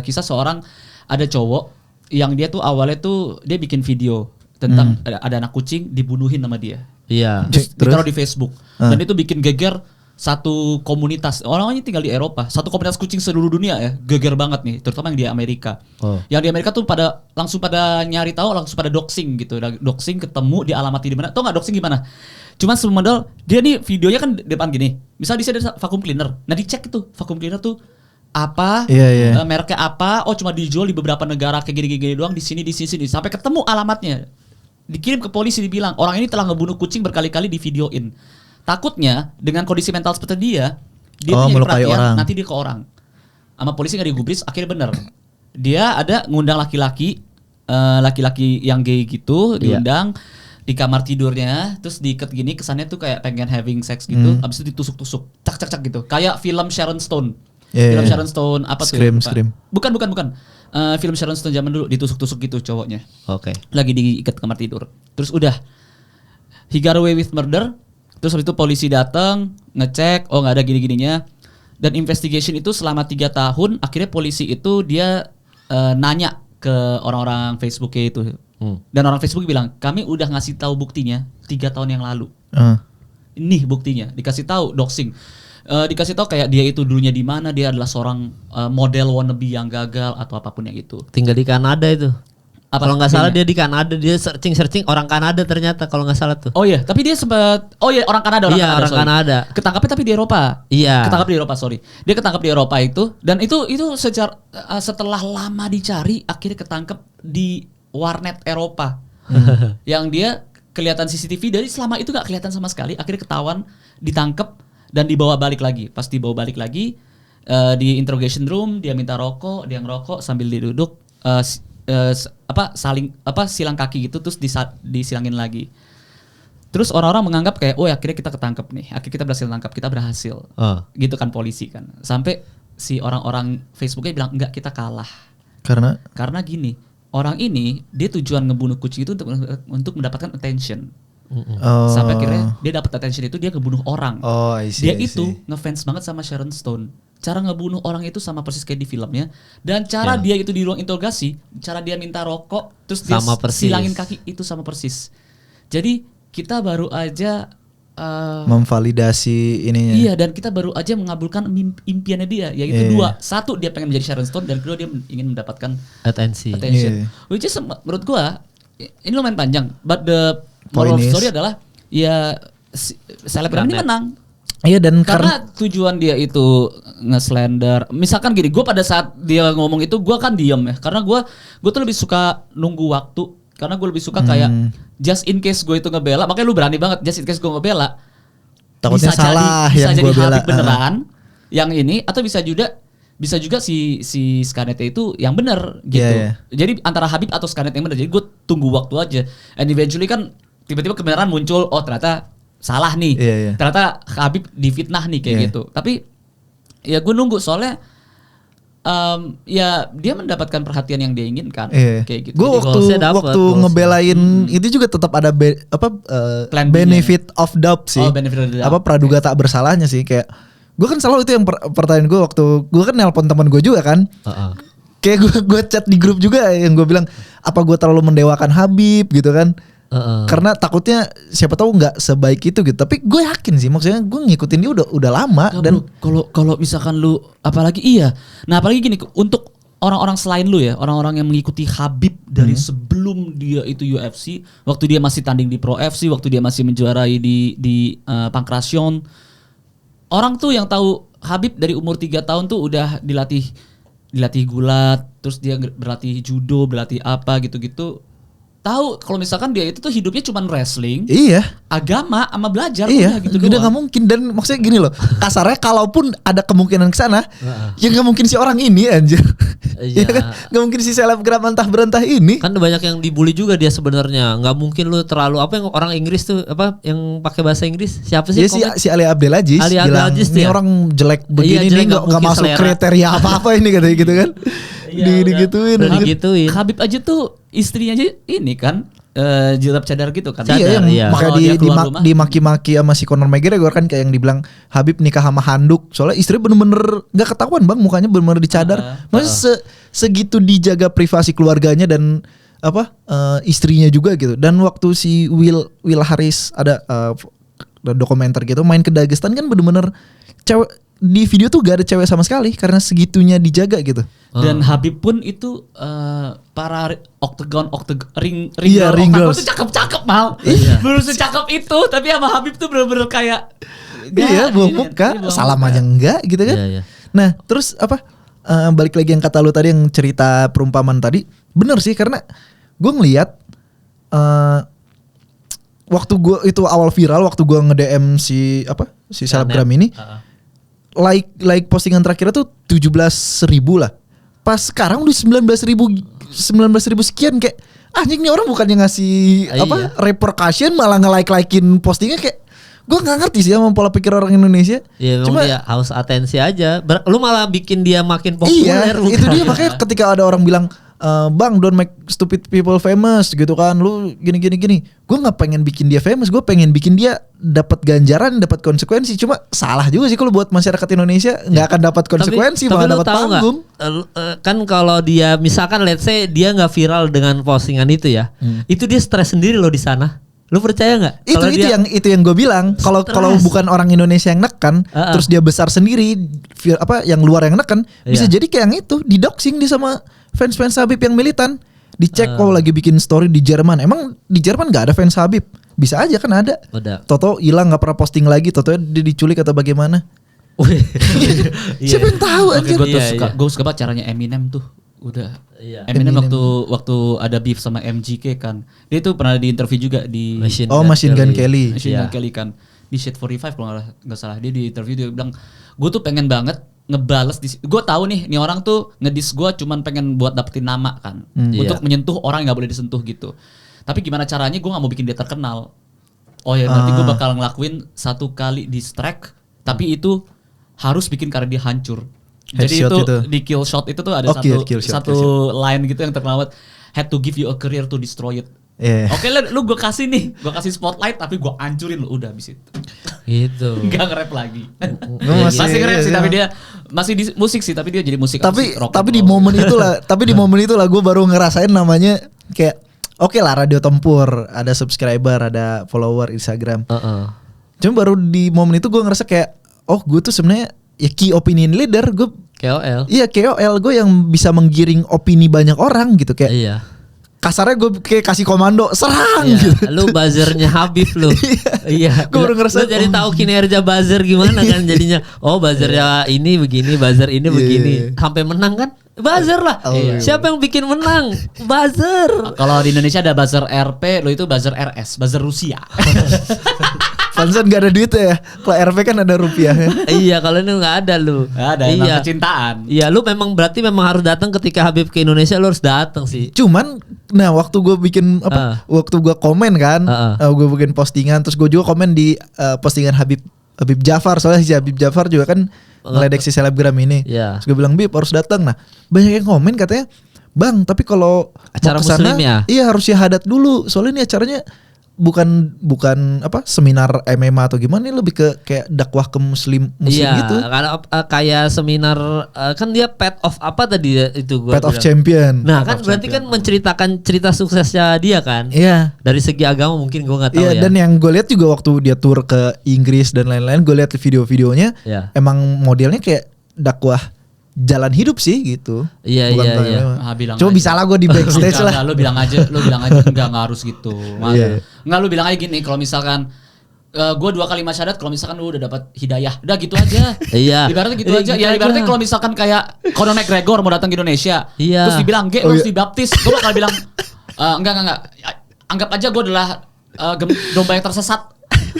kisah seorang, ada cowok yang dia tuh awalnya tuh dia bikin video tentang ada anak kucing dibunuhin sama dia. Iya. Terus ditaruh di Facebook. Dan itu bikin geger satu komunitas. Orang-orangnya tinggal di Eropa. Satu komunitas kucing seluruh dunia ya. Geger banget nih, terutama yang di Amerika. Yang di Amerika tuh langsung pada nyari tahu, langsung pada doxing gitu. Doxing ketemu di alamat di mana. Tahu enggak doxing gimana? Cuma semodal dia nih videonya kan depan gini. Misal di sini ada vacuum cleaner. Nah, dicek itu vacuum cleaner tuh apa, mereknya apa, cuma dijual di beberapa negara kayak gini-gini doang, di sini sampai ketemu alamatnya. Dikirim ke polisi, dibilang orang ini telah ngebunuh kucing berkali-kali, di videoin. Takutnya dengan kondisi mental seperti dia punya perhatian orang. Nanti dia ke orang. Sama polisi nggak digubris, akhirnya bener. Dia ada ngundang laki-laki yang gay gitu, diundang di kamar tidurnya, terus diikat gini, kesannya tuh kayak pengen having sex gitu, abis itu ditusuk-tusuk, cak gitu, kayak film Sharon Stone. Film Sharon Stone apa Scream. Bukan. Film Sharon Stone zaman dulu ditusuk-tusuk gitu cowoknya. Oke. Lagi diikat kamar tidur. Terus udah, he got away with murder. Terus habis itu polisi datang, ngecek, nggak ada gini-gininya. Dan investigation itu selama 3 tahun. Akhirnya polisi itu dia nanya ke orang-orang Facebooknya itu. Dan orang Facebook bilang, kami udah ngasih tahu buktinya 3 tahun yang lalu. Ini buktinya, dikasih tahu doxing. Dikasih tahu kayak dia itu dulunya di mana, dia adalah seorang model wannabe yang gagal atau apapun yang itu. Tinggal di Kanada itu. Kalau nggak salah dia di Kanada, dia searching orang Kanada ternyata kalau nggak salah tuh. Oh iya, tapi dia sempat orang Kanada. Orang Kanada. Ketangkapnya tapi di Eropa. Iya. Ketangkap di Eropa, sorry. Dia ketangkap di Eropa itu, dan itu setelah lama dicari akhirnya ketangkap di warnet Eropa. Yang dia kelihatan CCTV, dari selama itu nggak kelihatan sama sekali, akhirnya ketahuan, ditangkap dan dibawa balik lagi. Pas dibawa balik lagi di interrogation room, dia minta rokok, dia ngerokok sambil duduk. Silang kaki gitu, terus disilangin lagi. Terus orang-orang menganggap kayak, akhirnya kita ketangkep nih, akhirnya kita berhasil nangkap, kita berhasil. Gitu kan polisi kan. Sampai si orang-orang Facebooknya bilang, enggak, kita kalah. Karena gini, orang ini dia tujuan ngebunuh kucing itu untuk mendapatkan attention. Sampai akhirnya dia dapat attention itu, dia ngebunuh orang. Dia itu ngefans banget sama Sharon Stone. Cara ngebunuh orang itu sama persis kayak di filmnya. Dan cara dia itu di ruang interogasi, cara dia minta rokok, terus dia silangin kaki, itu sama persis. Jadi kita baru aja memvalidasi ininya. Iya, dan kita baru aja mengabulkan impiannya dia, yaitu 2. 1, dia pengen menjadi Sharon Stone, dan kedua dia ingin mendapatkan attention. Which is menurut gua ini lumayan panjang, but the moral of the story adalah ya selebgram ini menang. Iya, dan karena tujuan dia itu nge-slander. Misalkan gini, gue pada saat dia ngomong itu gue kan diem ya, karena gue tuh lebih suka nunggu waktu, karena gue lebih suka kayak just in case gue itu ngebela. Makanya lu berani banget just in case gue ngebela, takutnya bisa salah jadi, yang bisa gue jadi bela Habib beneran yang ini, atau bisa juga si Scarlett itu yang bener gitu. Jadi antara Habib atau Scarlett yang bener. Jadi gue tunggu waktu aja, and eventually kan tiba-tiba kebenaran muncul. Ternyata salah nih. Ternyata Habib difitnah nih kayak gitu. Tapi ya gue nunggu, soalnya ya dia mendapatkan perhatian yang dia inginkan kayak gitu. Gue waktu ngebelain itu juga tetap ada benefit of doubt sih. Praduga tak bersalahnya sih. Kayak gue kan selalu itu yang pertanyaan gue waktu gue kan nelpon teman gue juga kan. Kayak gue chat di grup juga yang gue bilang, apa gue terlalu mendewakan Habib gitu kan. Karena takutnya siapa tahu nggak sebaik itu gitu. Tapi gue yakin sih, maksudnya gue ngikutin dia udah lama. Ya, dan kalau misalkan lu apalagi gini, untuk orang-orang selain lu ya, orang-orang yang mengikuti Habib dari sebelum dia itu UFC, waktu dia masih tanding di Pro FC, waktu dia masih menjuarai di Pancrase, orang tuh yang tahu Habib dari umur 3 tahun tuh udah dilatih gulat, terus dia berlatih judo, berlatih apa gitu-gitu. Tahu kalau misalkan dia itu tuh hidupnya cuma wrestling, agama sama belajar, gitu udah nggak mungkin. Dan maksudnya gini loh, kasarnya kalaupun ada kemungkinan kesana, ya nggak mungkin si orang ini anjir, ya kan, nggak mungkin si selebgram entah berentah ini. Kan banyak yang dibully juga dia sebenarnya. Nggak mungkin lu terlalu apa yang orang Inggris tuh apa yang pakai bahasa Inggris siapa sih? Si Ali Abdelaziz bilang ini orang jelek begini nih, nggak masuk kriteria apa ini katanya gitu kan. Digituin. Habib aja tuh istrinya aja ini kan jilbab cadar gitu kan. Makanya dimaki-maki sama si Conor McGregor kan, kayak yang dibilang Habib nikah sama handuk. Soalnya istrinya bener-bener gak ketahuan bang, mukanya bener-bener dicadar. Maksudnya segitu dijaga privasi keluarganya dan istrinya juga gitu. Dan waktu si Will Harris ada dokumenter gitu main ke Dagestan kan bener-bener cewek di video tuh gak ada cewek sama sekali karena segitunya dijaga gitu. Dan Habib pun itu para ring girls itu cakep-cakep mal. Belum secakep itu tapi sama Habib tuh bener-bener kayak buang muka, salam aja enggak gitu kan. Iya. Nah, terus balik lagi yang kata lu tadi yang cerita perumpamaan tadi, bener sih karena gue ngeliat waktu gue itu awal viral waktu gue nge-DM si selebgram ini. Like postingan terakhir tuh 17.000 lah. Pas sekarang udah 19.000 sekian kayak anjing nih orang bukannya ngasih repercussion malah nge-like-likein postingnya kayak gue nggak ngerti sih sama pola pikir orang Indonesia. Iya, cuma dia haus atensi aja. Lu malah bikin dia makin populer. Iya, itu dia makanya ketika ada orang bilang bang don't make stupid people famous gitu kan, lu gini. Gue nggak pengen bikin dia famous, gue pengen bikin dia dapat ganjaran, dapat konsekuensi. Cuma salah juga sih kalau buat masyarakat Indonesia nggak akan dapat konsekuensi, malah dapat panggung. Kan kalau dia misalkan let's say dia nggak viral dengan postingan itu ya, itu dia stres sendiri loh di sana. Lu percaya nggak? Itu yang gue bilang. Kalau bukan orang Indonesia yang neken, terus dia besar sendiri, yang luar yang neken, bisa jadi kayak yang itu, didoxing dia sama fans Habib yang militan. Dicek lagi bikin story di Jerman. Emang di Jerman nggak ada fans Habib? Bisa aja kan ada. Toto hilang nggak pernah posting lagi. Toto dia diculik atau bagaimana? Siapa yang tahu aja? Gue suka banget caranya Eminem tuh. Eminem waktu ada beef sama MGK kan. Dia tuh pernah di interview juga di Machine Gun Kelly. Machine Gun Kelly kan. Di Shit 45 kalau nggak salah dia di interview dia bilang gue tuh pengen banget ngebales gue tahu nih orang tuh ngedis gue cuman pengen buat dapetin nama kan untuk menyentuh orang yang nggak boleh disentuh gitu. Tapi gimana caranya gue nggak mau bikin dia terkenal. Nanti gue bakal ngelakuin 1 kali diss track tapi itu harus bikin karir dia hancur. Jadi itu di Kill Shot itu tuh ada satu line gitu yang terkenal banget, had to give you a career to destroy it. Oke, lu gue kasih spotlight tapi gue hancurin lu udah abis itu. Gitu. Nggak nge-rap lagi. Masih nge-rap sih tapi dia masih di musik sih tapi dia jadi musik. Tapi di momen itulah gue baru ngerasain namanya kayak oke lah radio tempur, ada subscriber, ada follower Instagram. Cuma baru di momen itu gue ngerasa kayak gue tuh sebenarnya ya key opinion leader, gue KOL. Iya KOL, gue yang bisa menggiring opini banyak orang gitu kayak. Iya. Kasarnya gue kayak kasih komando serang gitu. Lu buzzernya Habib lu. Iya. Gue baru ngerasa. Lu jadi tahu kinerja buzzer gimana kan jadinya. Buzzernya ini begini, buzzer ini begini. Sampai menang kan? Buzzer lah. Siapa yang bikin menang? Buzzer. Kalau di Indonesia ada buzzer RP, lu itu buzzer RS, buzzer Rusia. Pantesan gak ada duitnya ya. Kalau RP kan ada rupiahnya. Iya, kalau ini gak ada lu. Ada kecintaan. Iya, lu berarti harus datang ketika Habib ke Indonesia, lu harus datang sih. Cuman waktu gue bikin waktu gue komen kan, gue bikin postingan, terus gue juga komen di postingan Habib Jafar, soalnya si Habib Jafar juga kan ngeledek si selebgram ini. Terus gue bilang Bib harus datang. Nah, banyak yang komen katanya, "Bang, tapi kalau acara kesana, muslim ya?" Iya, harus syahadat dulu. Soalnya ini acaranya bukan seminar MMA atau gimana, ini lebih ke kayak dakwah ke muslim gitu. Iya, karena kayak seminar kan dia Path of apa tadi itu gua Path of Champion. Nah, kan berarti kan menceritakan cerita suksesnya dia kan. Iya. Dari segi agama mungkin gua enggak tahu ya. Iya, dan yang gue lihat juga waktu dia tour ke Inggris dan lain-lain, gue lihat video-videonya emang modelnya kayak dakwah jalan hidup sih gitu. Iya. Coba bisa lah gue di backstage lah. Lu bilang aja enggak harus gitu. Enggak, lu bilang aja gini, kalau misalkan gue 2 kali syahadat, kalau misalkan lu udah dapat hidayah, udah gitu aja. Iya. Ibaratnya gitu aja. Ya ibaratnya kalau misalkan kayak Conor McGregor mau datang ke Indonesia, terus dibilang, lu harus dibaptis. Gue bakal bilang, enggak. Anggap aja gue adalah domba yang tersesat.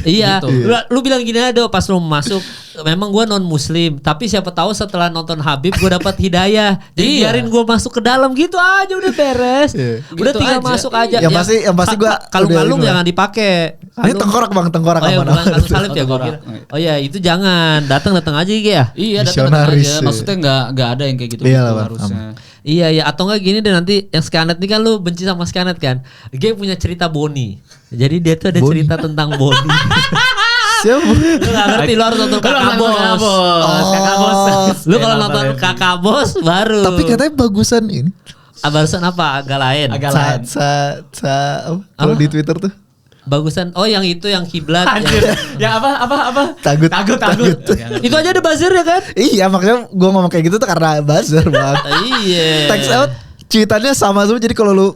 Iya, gitu. lu bilang gini aja pas lu masuk, memang gue non muslim, tapi siapa tahu setelah nonton Habib gue dapat hidayah, jadi biarin gue masuk ke dalam gitu aja udah beres, udah gitu tinggal aja. masuk aja. Yang pasti gue kalung-kalung jangan dipakai. Ini tengkorak bang, tengkorak bukan kalung salib ya gue kira. Oh iya itu jangan, datang aja ya. Iya datang aja, maksudnya nggak ada yang kayak gitu harusnya. Iya atau enggak gini deh, nanti yang Skynet ini kan lu benci sama Skynet kan. Dia punya cerita Boni. Jadi dia tuh ada cerita tentang Boni. Siapa? Lu gak ngerti, lu harus nonton Kakak Bos. Kakak Bos. Lu kalau nonton Kakak Bos baru. Tapi katanya bagusan ini. Barusan apa? Agak lain. Kalau di Twitter tuh. Bagusan. Oh yang itu yang kiblat. Anjir. Yang apa? Tagut. Itu aja ada buzzer ya kan? Iya makanya gue ngomong kayak gitu tuh karena buzzer bang. Iya. Text out cuitannya sama semua. Jadi kalau lu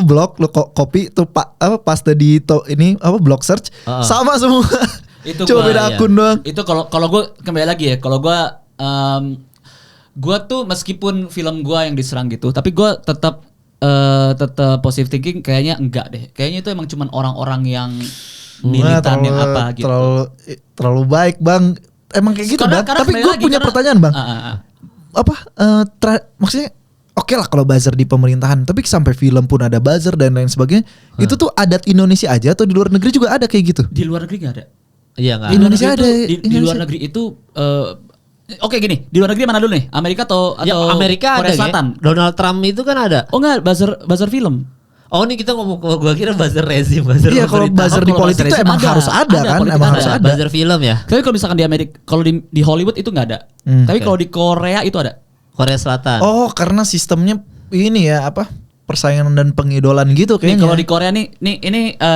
blog lu copy tuh paste di blog search sama semua. Itu cuma beda akun doang. Itu kalau gue kembali lagi ya. Kalau gue tuh meskipun film gue yang diserang gitu, tapi gue tetap positive thinking kayaknya enggak deh. Kayaknya itu emang cuman orang-orang yang militan yang apa gitu. Terlalu baik bang. Emang kayak gitu bang. Tapi gue punya pertanyaan bang. Maksudnya oke lah kalau buzzer di pemerintahan, tapi sampai film pun ada buzzer dan lain sebagainya. Itu tuh adat Indonesia aja atau di luar negeri juga ada kayak gitu? Di luar negeri nggak ada. Iya nggak. Indonesia ada. Di luar negeri itu oke gini, di luar negeri mana dulu nih? Amerika atau Amerika Korea ada Selatan? Donald Trump itu kan ada. Oh enggak, buzzer film. Oh ini kita ngomong, gua kira buzzer rezim, buzzer. Iya kalau buzzer di politik itu emang harus ada kan, emang harus ada. Buzzer film ya. Tapi kalau misalkan di Amerika, kalau di Hollywood itu nggak ada. Tapi kalau di Korea itu ada. Korea Selatan. Oh karena sistemnya ini ya persaingan dan pengidolan gitu kayaknya. Kalau di Korea ini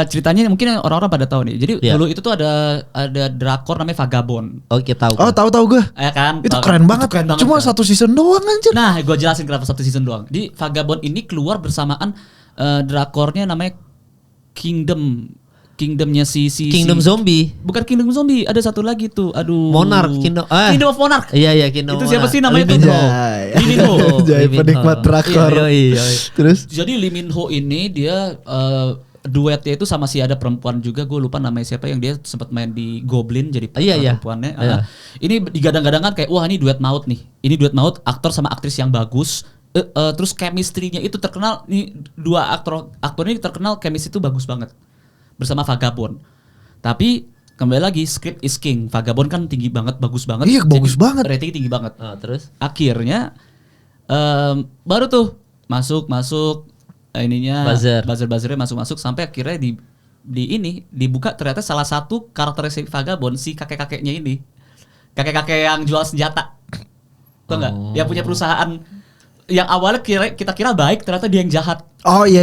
ceritanya mungkin orang-orang pada tahu nih. Jadi dulu itu tuh ada drakor namanya Vagabond. Oh kita tahu. Oh tahu gue. Ya kan? Itu keren banget. Cuma kan? 1 season doang anjir. Nah, gue jelasin kenapa 1 season doang. Di Vagabond ini keluar bersamaan drakornya namanya Kingdomnya Kingdom Zombie. Bukan Kingdom Zombie, ada satu lagi tuh. Aduh. Monarch Kingdom of Monarch. Iya Kingdom. Itu siapa sih namanya itu? Lee Min Ho. Jadi penikmat drakor. Terus jadi Lee Min Ho ini dia duetnya itu sama si ada perempuan juga, gue lupa namanya siapa, yang dia sempat main di Goblin jadi perempuannya. Ini digadang-gadangkan kayak wah ini duet maut nih. Ini duet maut, aktor sama aktris yang bagus. Terus chemistry-nya itu terkenal, nih dua aktor ini terkenal chemistry itu bagus banget bersama Vagabond. Tapi kembali lagi script is king. Vagabond kan tinggi banget, bagus banget. Iya bagus banget. Rating tinggi banget. Terus akhirnya baru tuh masuk ininya buzzer-buzzernya masuk sampai akhirnya dibuka ternyata salah satu karakteristik Vagabond si kakek-kakeknya ini. Kakek-kakek yang jual senjata. Tuh enggak? Yang punya perusahaan yang awalnya kita kira baik, ternyata dia yang jahat. Oh iya.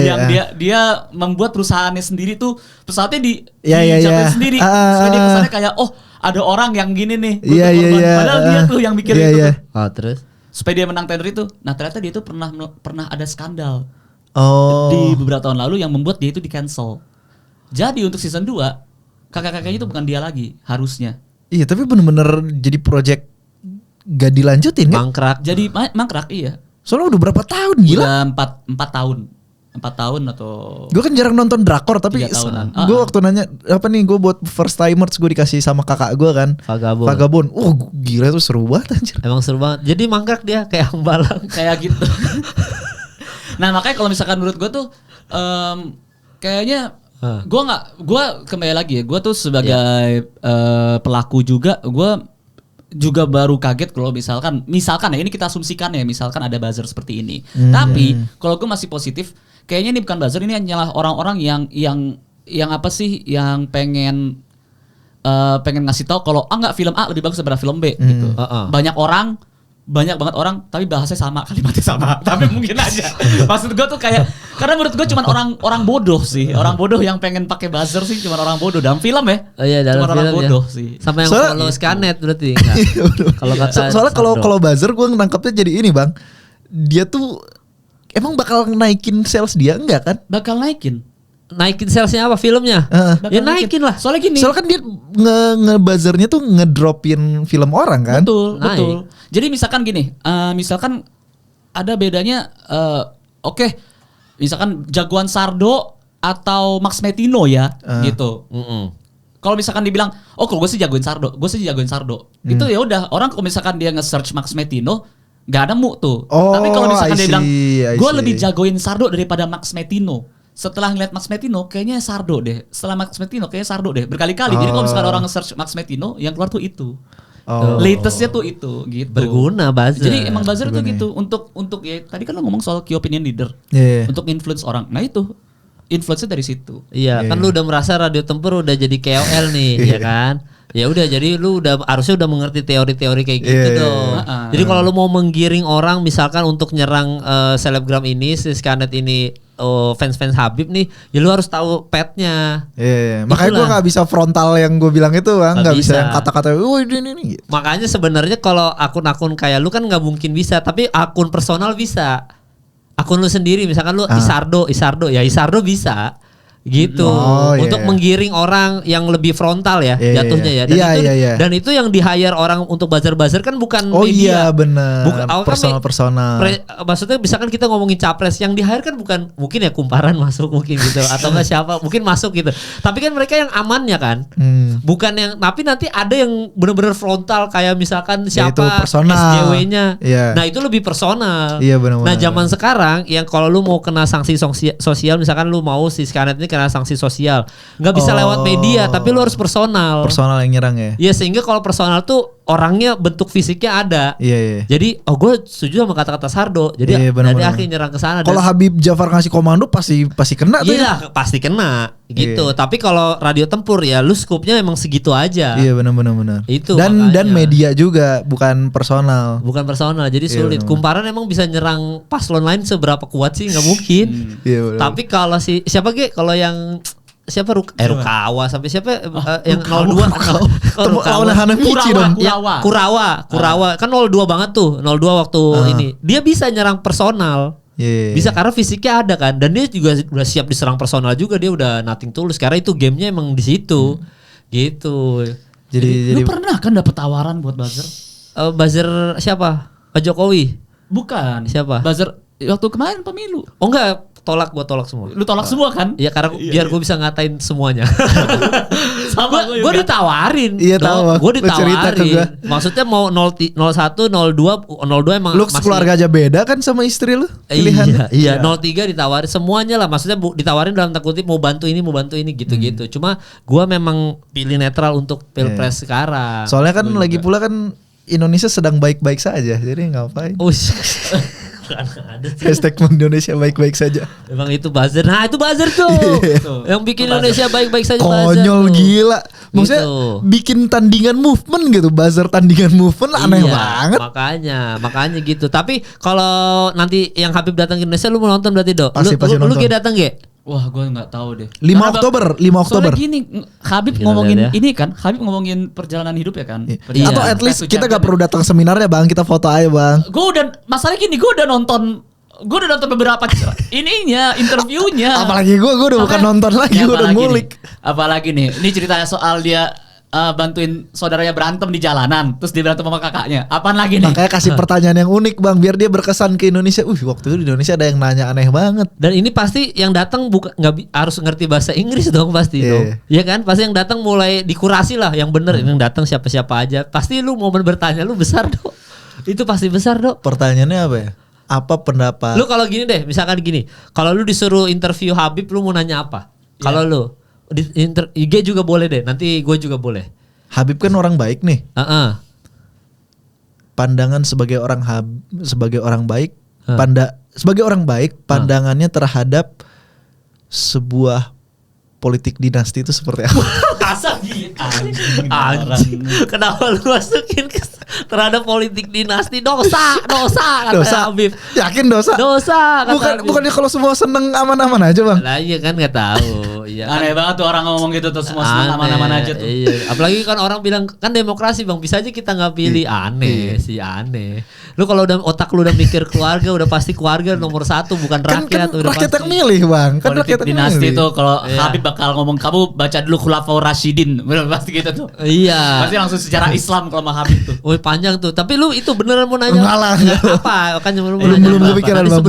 Yang dia membuat perusahaannya sendiri tuh, pesawatnya dijatuhin sendiri. Supaya dia kesannya kayak ada orang yang gini nih. Padahal dia tuh yang mikir itu. Oh terus supaya dia menang tender itu. Nah ternyata dia tuh pernah ada skandal di beberapa tahun lalu yang membuat dia itu di cancel. Jadi untuk season 2 kakak-kakaknya itu bukan dia lagi harusnya. Iya tapi bener-bener jadi project gak dilanjutin kan? Mangkrak. Jadi mangkrak iya. Soalnya udah berapa tahun gila? Udah 4 tahun. 4 tahun atau... Gue kan jarang nonton drakor tapi gue waktu nanya apa nih, gue buat first timers gue dikasih sama kakak gue kan Vagabond. Gila tuh seru banget anjir. Emang seru banget. Jadi mangkrak dia kayak Hambalang. Kayak gitu. Nah makanya kalau misalkan menurut gue tuh kayaknya gue kembali lagi ya, gue tuh sebagai pelaku juga, gue juga baru kaget kalau misalkan ya ini kita asumsikan ya, misalkan ada buzzer seperti ini. Tapi kalau gue masih positif, kayaknya ini bukan buzzer, ini hanyalah orang-orang yang apa sih, yang pengen ngasih tahu kalau enggak film A lebih bagus daripada film B gitu. Banyak banget orang tapi bahasanya sama, kalimatnya sama. Tapi mungkin aja. Maksud gue tuh kayak, karena menurut gue cuman orang bodoh sih. Orang bodoh yang pengen pakai buzzer sih cuman orang bodoh dalam film ya. Oh iya, dalam cuman film orang bodoh sih. Sama yang follow Scanet berarti. Kalau kata soalnya kalau buzzer gue nangkapnya jadi ini bang. Dia tuh emang bakal naikin sales dia enggak kan? Bakal naikin salesnya apa filmnya? Ya naikin lah. Soalnya kan dia nge-buzzernya tuh ngedropin film orang kan? Betul. Jadi misalkan gini, misalkan ada bedanya, misalkan jagoan Sardo atau Max Metino ya, gitu. Kalau misalkan dibilang, kalau gue sih jagoin Sardo, itu ya udah, orang kalau misalkan dia nge-search Max Metino, gak ada tuh. Tapi kalau misalkan dia bilang, gue lebih jagoin Sardo daripada Max Metino. Setelah ngeliat Max Metino, kayaknya Sardo deh. Setelah Max Metino, kayaknya Sardo deh. Berkali-kali. Jadi kalau misalkan orang nge-search Max Metino, yang keluar tuh itu. Latestnya tuh itu, gitu. Berguna buzzer. Jadi emang buzzer tuh gitu. Untuk ya, tadi kan lo ngomong soal key opinion leader. Untuk influence orang. Nah itu. influence dari situ. Iya, kan lu udah merasa Radio Tempur udah jadi KOL nih, ya kan? Ya udah, jadi lu harusnya udah mengerti teori-teori kayak gitu dong. Jadi kalau lu mau menggiring orang misalkan untuk nyerang selebgram ini, si Scarlett ini, fans-fans Habib nih, ya lu harus tahu petnya. Makanya gue nggak bisa frontal yang gue bilang itu, Bang. Nggak bisa yang kata-kata, ini. Gitu. Makanya sebenarnya kalau akun-akun kayak lu kan nggak mungkin bisa, tapi akun personal bisa. Akun lu sendiri, misalkan lu Isardo bisa. Gitu untuk menggiring orang yang lebih frontal ya jatuhnya ya. Dan itu yang di hire orang untuk buzzer kan bukan media. Iya benar. Personal. Maksudnya misalkan kita ngomongin capres yang di hire kan bukan, mungkin ya Kumparan masuk mungkin gitu atau enggak siapa mungkin masuk gitu. Tapi kan mereka yang amannya kan. Bukan yang, tapi nanti ada yang benar-benar frontal kayak misalkan siapa SJW-nya. Nah, itu lebih personal. Iya benar. Nah, zaman sekarang yang kalau lu mau kena sanksi sosial, misalkan lu mau si Scarlett ini kena sanksi sosial, nggak bisa lewat media, tapi lu harus personal yang nyerang ya. Iya, sehingga kalau personal tuh orangnya bentuk fisiknya ada. Iya. Jadi gue setuju sama kata-kata Sardo. Jadi dari akhirnya nyerang ke sana. Kalau Habib Jafar ngasih komando pasti kena tuh. Iya, pasti kena gitu. Tapi kalau Radio Tempur ya lu skupnya emang segitu aja. Iya benar. Itu dan media juga bukan personal. Jadi sulit. Kumparan emang bisa nyerang paslon lain seberapa kuat sih, nggak mungkin. Tapi kalau siapa kalau yang siapa Rukawa sampai siapa yang 02 lawan Hanamichi dong. Kurawa kan 02 banget tuh. 02 waktu ini. Dia bisa nyerang personal. Bisa karena fisiknya ada kan, dan dia juga udah siap diserang personal juga, dia udah nothing tulus karena itu gamenya emang di situ. Gitu. Jadi lu pernah kan dapet tawaran buat buzzer? Buzzer siapa? Pak Jokowi? Bukan. Siapa? Buzzer waktu kemarin pemilu. Oh enggak, gue tolak semua. Lu tolak semua kan? Iya, karena biar gue bisa ngatain semuanya. Sama gue ditawarin. Iya tahu. Gue ditawarin. Maksudnya mau 01, 02 emang lu keluarga aja beda kan sama istri lu? Pilihan. Iya, 03 ditawarin semuanya lah. Maksudnya ditawarin dalam tanda kutip mau bantu ini gitu-gitu. Cuma gue memang pilih netral untuk pilpres sekarang. Soalnya kan lagi pula kan Indonesia sedang baik-baik saja. Jadi ngapain? Hashtag Indonesia baik-baik saja. Emang itu buzzer. Nah, itu buzzer tuh. Yang bikin Indonesia baik-baik saja. Konyol gila. Maksudnya bikin tandingan movement gitu. Buzzer tandingan movement aneh banget. Makanya gitu. Tapi kalau nanti yang Habib datang ke Indonesia, lu mau nonton berarti, Dok? Pasti nonton. Lu datang gak? Wah, gue nggak tahu deh. 5 Oktober. Soalnya gini, Habib ngomongin ini kan, Habib ngomongin perjalanan hidup ya kan. Atau at least kita gak perlu datang seminarnya, Bang, kita foto aja, Bang. Masalah gini, gue udah nonton beberapa interviewnya. Apalagi gue udah bukan nonton lagi, gue udah ngulik. Apalagi nih, ini ceritanya soal dia bantuin saudaranya berantem di jalanan, terus dia berantem sama kakaknya. Apaan lagi nih? Makanya kasih pertanyaan yang unik, Bang, biar dia berkesan ke Indonesia. Waktu itu di Indonesia ada yang nanya aneh banget. Dan ini pasti yang datang nggak harus ngerti bahasa Inggris dong pasti dong. Iya kan? Pasti yang datang mulai dikurasi lah yang bener. Yang datang siapa-siapa aja. Pasti lu momen bertanya lu besar, Dok. Itu pasti besar, Dok. Pertanyaannya apa ya? Apa pendapat? Lu kalau gini deh, misalkan gini. Kalau lu disuruh interview Habib, lu mau nanya apa? Kalau lu di IG juga boleh deh, nanti gue juga boleh. Habib kan orang baik nih. Pandangan sebagai orang baik, sebagai orang baik, pandangannya terhadap sebuah politik dinasti itu seperti apa? Asal gitu. Anjing. Kenapa lu masukin terhadap politik dinasti? Dosa kata Habib. Yakin dosa? Dosa kata bukannya kalau semua seneng aman-aman aja, Bang? Lah iya kan, nggak tahu. Iya. Aneh banget tuh orang ngomong gitu tuh, semua seneng aman-aman aja tuh. Iya. Apalagi kan orang bilang kan demokrasi, Bang, bisa aja kita nggak pilih. Aneh. Lu kalau udah otak lu udah mikir keluarga, udah pasti keluarga nomor 1 bukan rakyat. Kan rakyat yang milih, Bang. Kan politik dinasti tuh kalau Habib bakal ngomong, kamu baca dulu Khulafaur Rasyidin, pasti gitu tuh. Iya. Pasti langsung sejarah Islam kalau sama Habib tuh. Woi, panjang tuh. Tapi lu itu beneran mau nanya? Enggak. Apa? Kan belum kepikiran, Bang.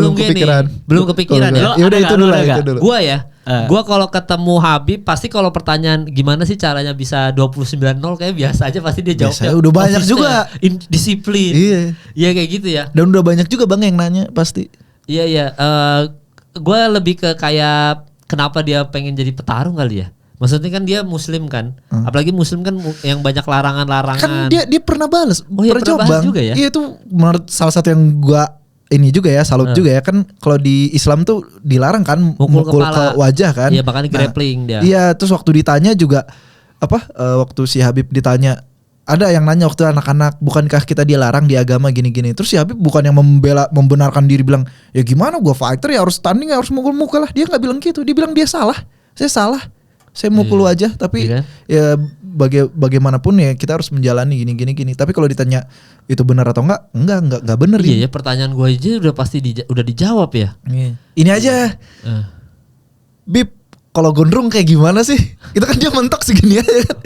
Belum kepikiran ya. Ya udah itu dulu. Gua ya. Gua kalau ketemu Habib pasti kalau pertanyaan gimana sih caranya bisa 29-0 kayak biasa aja pasti dia jawabnya. Udah banyak juga. Disiplin. Iya kayak gitu ya. Dan udah banyak juga, Bang, yang nanya pasti. Iya. Gua lebih ke kayak kenapa dia pengen jadi petarung kali ya? Maksudnya kan dia muslim kan. Apalagi muslim kan yang banyak larangan-larangan. Kan dia pernah balas. Pernah coba juga ya? Iya, itu menurut salah satu yang gua ini juga ya, salut juga ya kan, kalau di Islam tuh dilarang kan mukul ke wajah kan. Iya, bahkan grappling dia. Iya, terus waktu ditanya juga waktu si Habib ditanya, ada yang nanya waktu anak-anak, bukankah kita dilarang di agama gini-gini. Terus si Habib bukan yang membenarkan diri, bilang ya gimana, gue fighter ya harus standing, harus mukul-mukul lah. Dia nggak bilang gitu, dia bilang dia salah, saya mukul wajah, tapi ya bagaimanapun ya kita harus menjalani gini. Tapi kalau ditanya itu benar atau enggak benar. Iya ya, pertanyaan gue aja udah pasti udah dijawab ya. Ini aja, Bib, kalau gondrong kayak gimana sih? Itu kan dia mentok segini aja kan.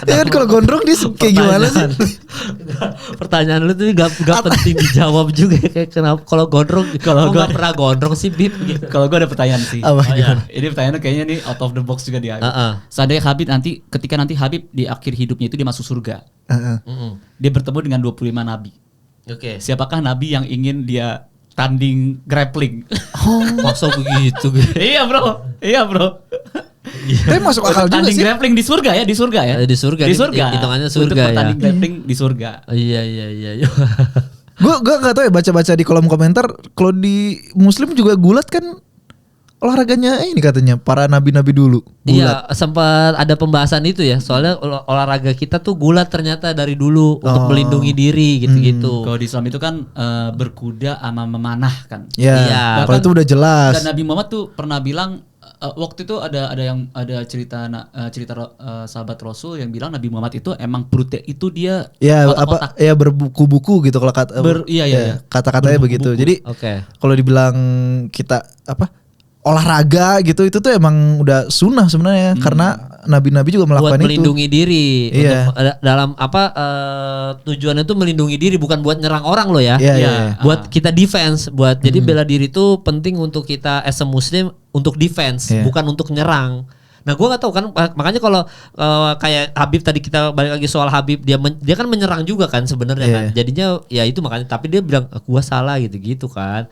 Ya kan kalau gondrong dia kayak gimana sih? Pertanyaan lu tuh gak penting dijawab juga, kayak kenapa kalau gondrong, kalau gue pernah gondrong sih Bib gitu. Kalau gue ada pertanyaan sih. Ini pertanyaan kayaknya nih out of the box juga dia. Seandainya Habib ketika nanti Habib di akhir hidupnya itu dia masuk surga. Dia bertemu dengan 25 nabi. Oke. Siapakah nabi yang ingin dia tanding grappling? Masa begitu? Iya bro. Tapi masuk akal juga tanding sih. Grappling di surga ya. Di surga. Hitungannya surga. Untuk pertanding grappling di surga. Iya. Gue nggak tahu ya, baca-baca di kolom komentar, kalau di Muslim juga gulat kan olahraganya ini katanya para nabi-nabi dulu. Iya, sempat ada pembahasan itu ya. Soalnya olahraga kita tuh gulat ternyata dari dulu untuk melindungi diri gitu-gitu. Kalau di Islam itu kan berkuda sama memanah kan. Iya. Kalau itu udah jelas. Dan Nabi Muhammad tuh pernah bilang waktu itu ada cerita sahabat Rasul yang bilang Nabi Muhammad itu emang perutnya itu dia kotak-kotak. Ya berbuku-buku gitu kalau kata-katanya begitu. Jadi kalau dibilang kita olahraga gitu, itu tuh emang udah sunnah sebenarnya, karena nabi-nabi juga melakukan buat itu. Melindungi diri. Iya. Untuk, dalam tujuannya itu melindungi diri, bukan buat nyerang orang loh ya. Iya. Buat kita defense, jadi bela diri itu penting untuk kita as a Muslim untuk defense, bukan untuk nyerang. Nah, gue nggak tahu kan, makanya kalau kayak Habib tadi, kita balik lagi soal Habib, dia kan menyerang juga kan sebenarnya kan. Jadinya ya itu makanya, tapi dia bilang gue salah gitu kan.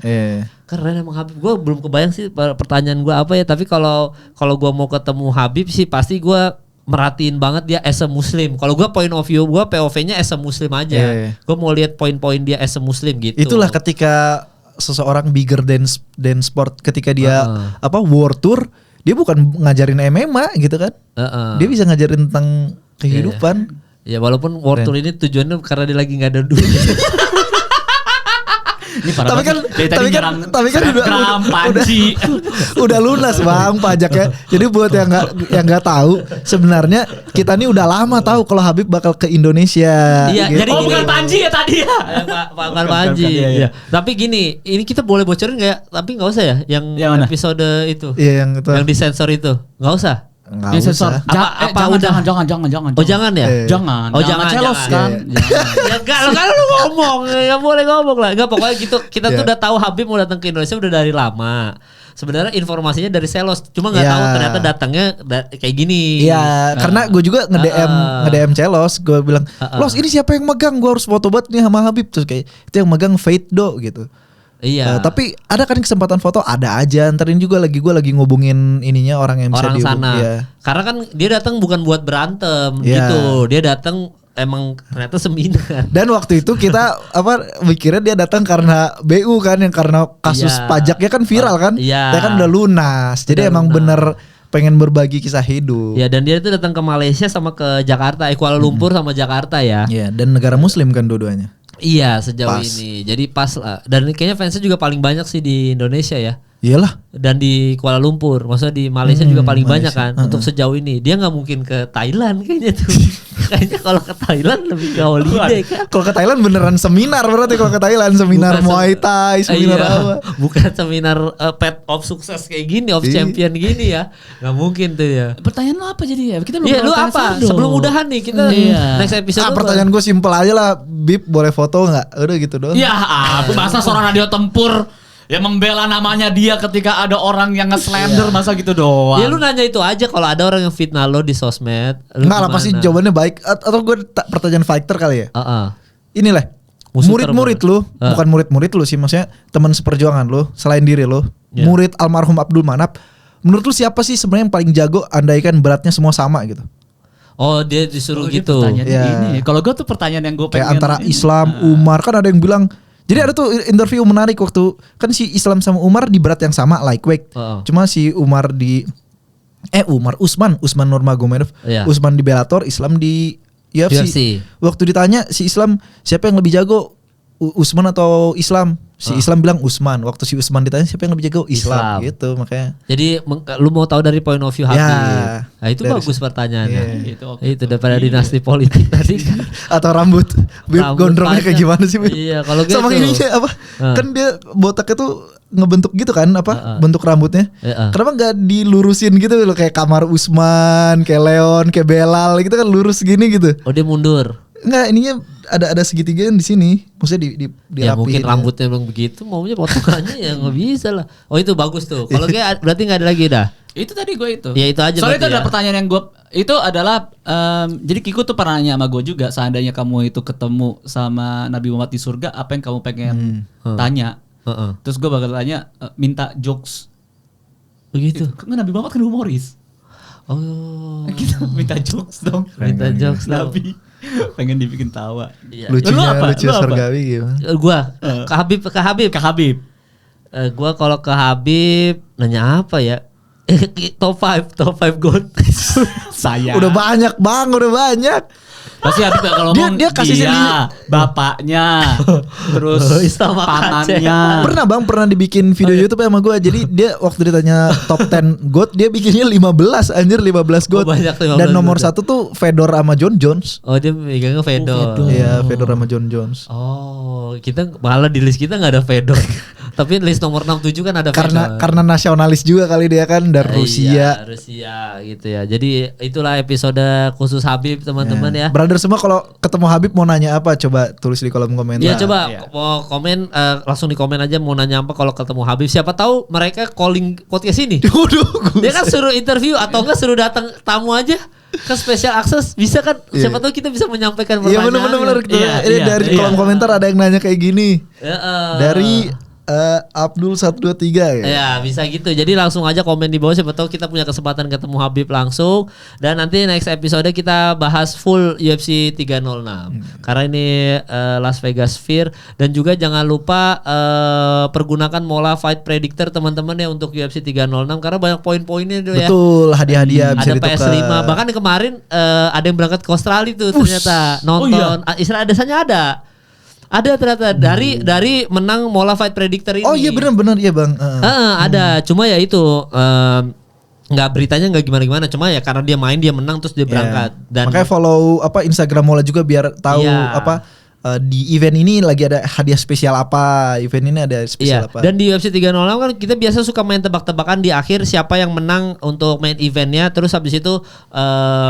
Keren emang Habib. Gue belum kebayang sih pertanyaan gue apa ya, tapi kalau gue mau ketemu Habib sih pasti gue merhatiin banget dia as a Muslim. Kalau gue point of view gue, POV-nya as a Muslim aja. Gue mau lihat poin-poin dia as a Muslim gitu. Itulah ketika seseorang bigger than sport, ketika dia war tour, dia bukan ngajarin MMA gitu kan. Dia bisa ngajarin tentang kehidupan. Ya walaupun World Tour ini tujuannya karena dia lagi nggak ada duit. Tapi kan udah lunas Bang pajaknya. Jadi buat yang nggak tahu, sebenarnya kita nih udah lama tahu kalau Habib bakal ke Indonesia. Iya, gitu. jadi bukan Panji ya tadi ya. Bukan Panji. Iya. Tapi gini, ini kita boleh bocorin nggak? Tapi nggak usah ya, yang episode itu. Iya, yang disensor itu, nggak usah. Nggak usah. Jangan. Oh jangan ya? Jangan. Oh jangan celos kan. Ya enggak, kalau lu ngomong, enggak boleh ngomong lah. Enggak, pokoknya gitu. Kita tuh udah tahu Habib mau datang ke Indonesia udah dari lama. Sebenarnya informasinya dari Celos, cuma nggak tahu ternyata datangnya kayak gini. Iya, karena gue juga nge-DM Celos, gue bilang, "Los, ini siapa yang megang? Gue harus foto banget nih sama Habib." Terus kayak itu yang megang Fate Do gitu. Iya. Tapi ada kan kesempatan foto, ada aja. Ntarin juga gue lagi ngubungin ininya orang yang bisa dihubung. Sana. Iya. Karena kan dia datang bukan buat berantem gitu. Dia datang emang ternyata seminar. Dan waktu itu kita mikirnya dia datang karena BU kan, yang karena kasus pajaknya kan viral kan. Dia kan udah lunas. Jadi emang bener pengen berbagi kisah hidup. Ya, dan dia itu datang ke Malaysia sama ke Jakarta, Kuala Lumpur sama Jakarta ya. Iya, dan negara Muslim kan dua-duanya. Iya, sejauh ini. Jadi pas lah. Dan kayaknya fansnya juga paling banyak sih di Indonesia ya. Iyalah. Dan di Kuala Lumpur, maksudnya di Malaysia juga paling banyak kan. Untuk sejauh ini dia nggak mungkin ke Thailand kayaknya tuh. Kayaknya kalau ke Thailand lebih ke holiday kan. Kalau ke Thailand beneran seminar berarti, kalau ke Thailand seminar Muay Thai, seminar apa? Bukan seminar Path of Sukses kayak gini, of Champion gini ya. Nggak mungkin tuh ya. Pertanyaan lo apa jadi ya? Kita belum lu apa? Sebelum udahan nih kita next episode. Pertanyaan gue simpel aja lah, Bib boleh foto nggak? Udah gitu doang. Ya, masa seorang radio tempur ya membela namanya dia ketika ada orang yang nge-slander, masa gitu doang. Ya lu nanya itu aja, kalau ada orang yang fitnah lo di sosmed. Enggak lah, pasti jawabannya baik. Atau gue pertanyaan fighter kali ya. Inilah murid-murid lu, bukan murid-murid lu sih, maksudnya teman seperjuangan lu selain diri lu. Murid almarhum Abdul Manap. Menurut lu siapa sih sebenarnya yang paling jago andaikan beratnya semua sama gitu? Oh, dia disuruh gitu. Ini. Kalau gue tuh pertanyaan yang gue pengen. Kayak antara Islam, Umar, kan ada yang bilang Jadi ada tuh interview menarik waktu kan si Islam sama Umar di berat yang sama lightweight. Cuma si Umar Usman Nurmagomedov, Usman di Bellator, Islam di UFC. Waktu ditanya si Islam siapa yang lebih jago, Usman atau Islam? Si Islam bilang Usman. Waktu si Usman ditanya siapa yang lebih jago, Islam. Gitu makanya. Jadi lu mau tahu dari point of view Habib. Nah, itu bagus pertanyaannya. Itu daripada dinasti politik tadi kan. Atau rambut gondrongnya kayak gimana sih? Iya, kalau gitu. Sama ininya apa? Kan dia botaknya tuh ngebentuk gitu kan bentuk rambutnya. Kenapa nggak dilurusin gitu loh kayak Kamar Usman, kayak Leon, kayak Belal gitu kan lurus gini gitu. Oh, dia mundur. Enggak, ininya ada segitiga di sini. Maksudnya di ya mungkin rambutnya belum begitu, maunya potongannya ya nggak bisa lah. Oh, itu bagus tuh. Kalau kayak berarti nggak ada lagi dah. Itu tadi gue itu. Ya itu aja. Soalnya itu ada pertanyaan yang gue itu adalah jadi Kiku tuh pernah nanya sama gue juga, seandainya kamu itu ketemu sama Nabi Muhammad di surga, apa yang kamu pengen tanya? Terus gue bakal tanya minta jokes. Begitu. Karena Nabi Muhammad kan humoris. Oh. Kita minta jokes dong. Minta jokes Nabi. Pengen dibikin tawa. Lucu surgawi gimana? Gua ke Habib. Gua kalau ke Habib nanya apa ya? Top 5 GOAT. Saya. Udah banyak, Bang, udah banyak. Pasti Habib kalau ngomong dia kasih bapaknya, terus pamannya. Pernah dibikin video YouTube sama gue. Jadi dia waktu ditanya top 10 GOAT, dia bikinnya 15 GOAT. Dan nomor 1 tuh Fedor sama John Jones. Oh, dia megangnya Fedor. Iya, Fedor sama John Jones. Oh, kita malah di list kita nggak ada Fedor. Tapi list nomor 67 kan ada Fedor. Karena nasionalis juga kali dia kan dari Rusia. Iya, Rusia gitu ya. Jadi itulah episode khusus Habib teman-teman ya. Brother semua kalau ketemu Habib mau nanya apa, coba tulis di kolom komentar. Iya, coba mau komen langsung di komen aja mau nanya apa kalau ketemu Habib. Siapa tahu mereka calling podcast ini. Dia kan suruh interview atau enggak suruh datang tamu aja. Kan special access bisa kan, siapa tahu kita bisa menyampaikan pertanyaan. Iya benar-benar. Ini dari kolom komentar ada yang nanya kayak gini. Dari Abdul 123 ya. Ya bisa gitu. Jadi langsung aja komen di bawah, siapa tahu kita punya kesempatan ketemu Habib langsung. Dan nanti next episode kita bahas full UFC 306. Karena ini Las Vegas Sphere. Dan juga jangan lupa pergunakan Mola Fight Predictor teman-teman ya untuk UFC 306 karena banyak poin-poinnya tuh ya. Betul, hadiah-hadiah bisa ada PS5. Bahkan kemarin ada yang berangkat ke Australia tuh ternyata nonton. Israel Adesanya ada ternyata dari menang Mola Fight Predictor ini. Oh iya benar ya Bang. Ada, cuma ya itu nggak beritanya nggak gimana-gimana, cuma ya karena dia main dia menang terus dia berangkat. Dan makanya follow Instagram Mola juga biar tahu di event ini lagi ada hadiah spesial apa, event ini ada spesial apa. Dan di UFC 306 kan kita biasa suka main tebak-tebakan di akhir siapa yang menang untuk main eventnya, terus habis itu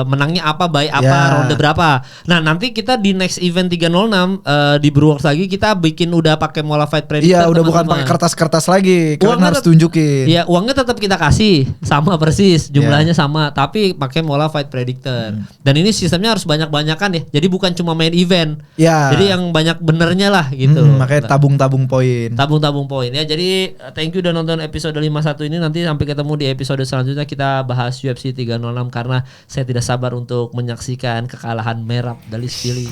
menangnya apa, by apa, ronde berapa. Nah nanti kita di next event 306 di Brewers lagi kita bikin udah pakai Mola Fight Predictor. Iya udah bukan pakai kertas-kertas lagi, kalian harus tunjukin. Iya uangnya tetap kita kasih sama persis, jumlahnya sama, tapi pakai Mola Fight Predictor. Dan ini sistemnya harus banyak-banyakan ya, jadi bukan cuma main event. Jadi yang banyak benernya lah gitu. Makanya tabung-tabung poin. Tabung-tabung poin ya. Jadi thank you udah nonton episode 51 ini. Nanti sampai ketemu di episode selanjutnya kita bahas UFC 306 karena saya tidak sabar untuk menyaksikan kekalahan Merab Dvalishvili.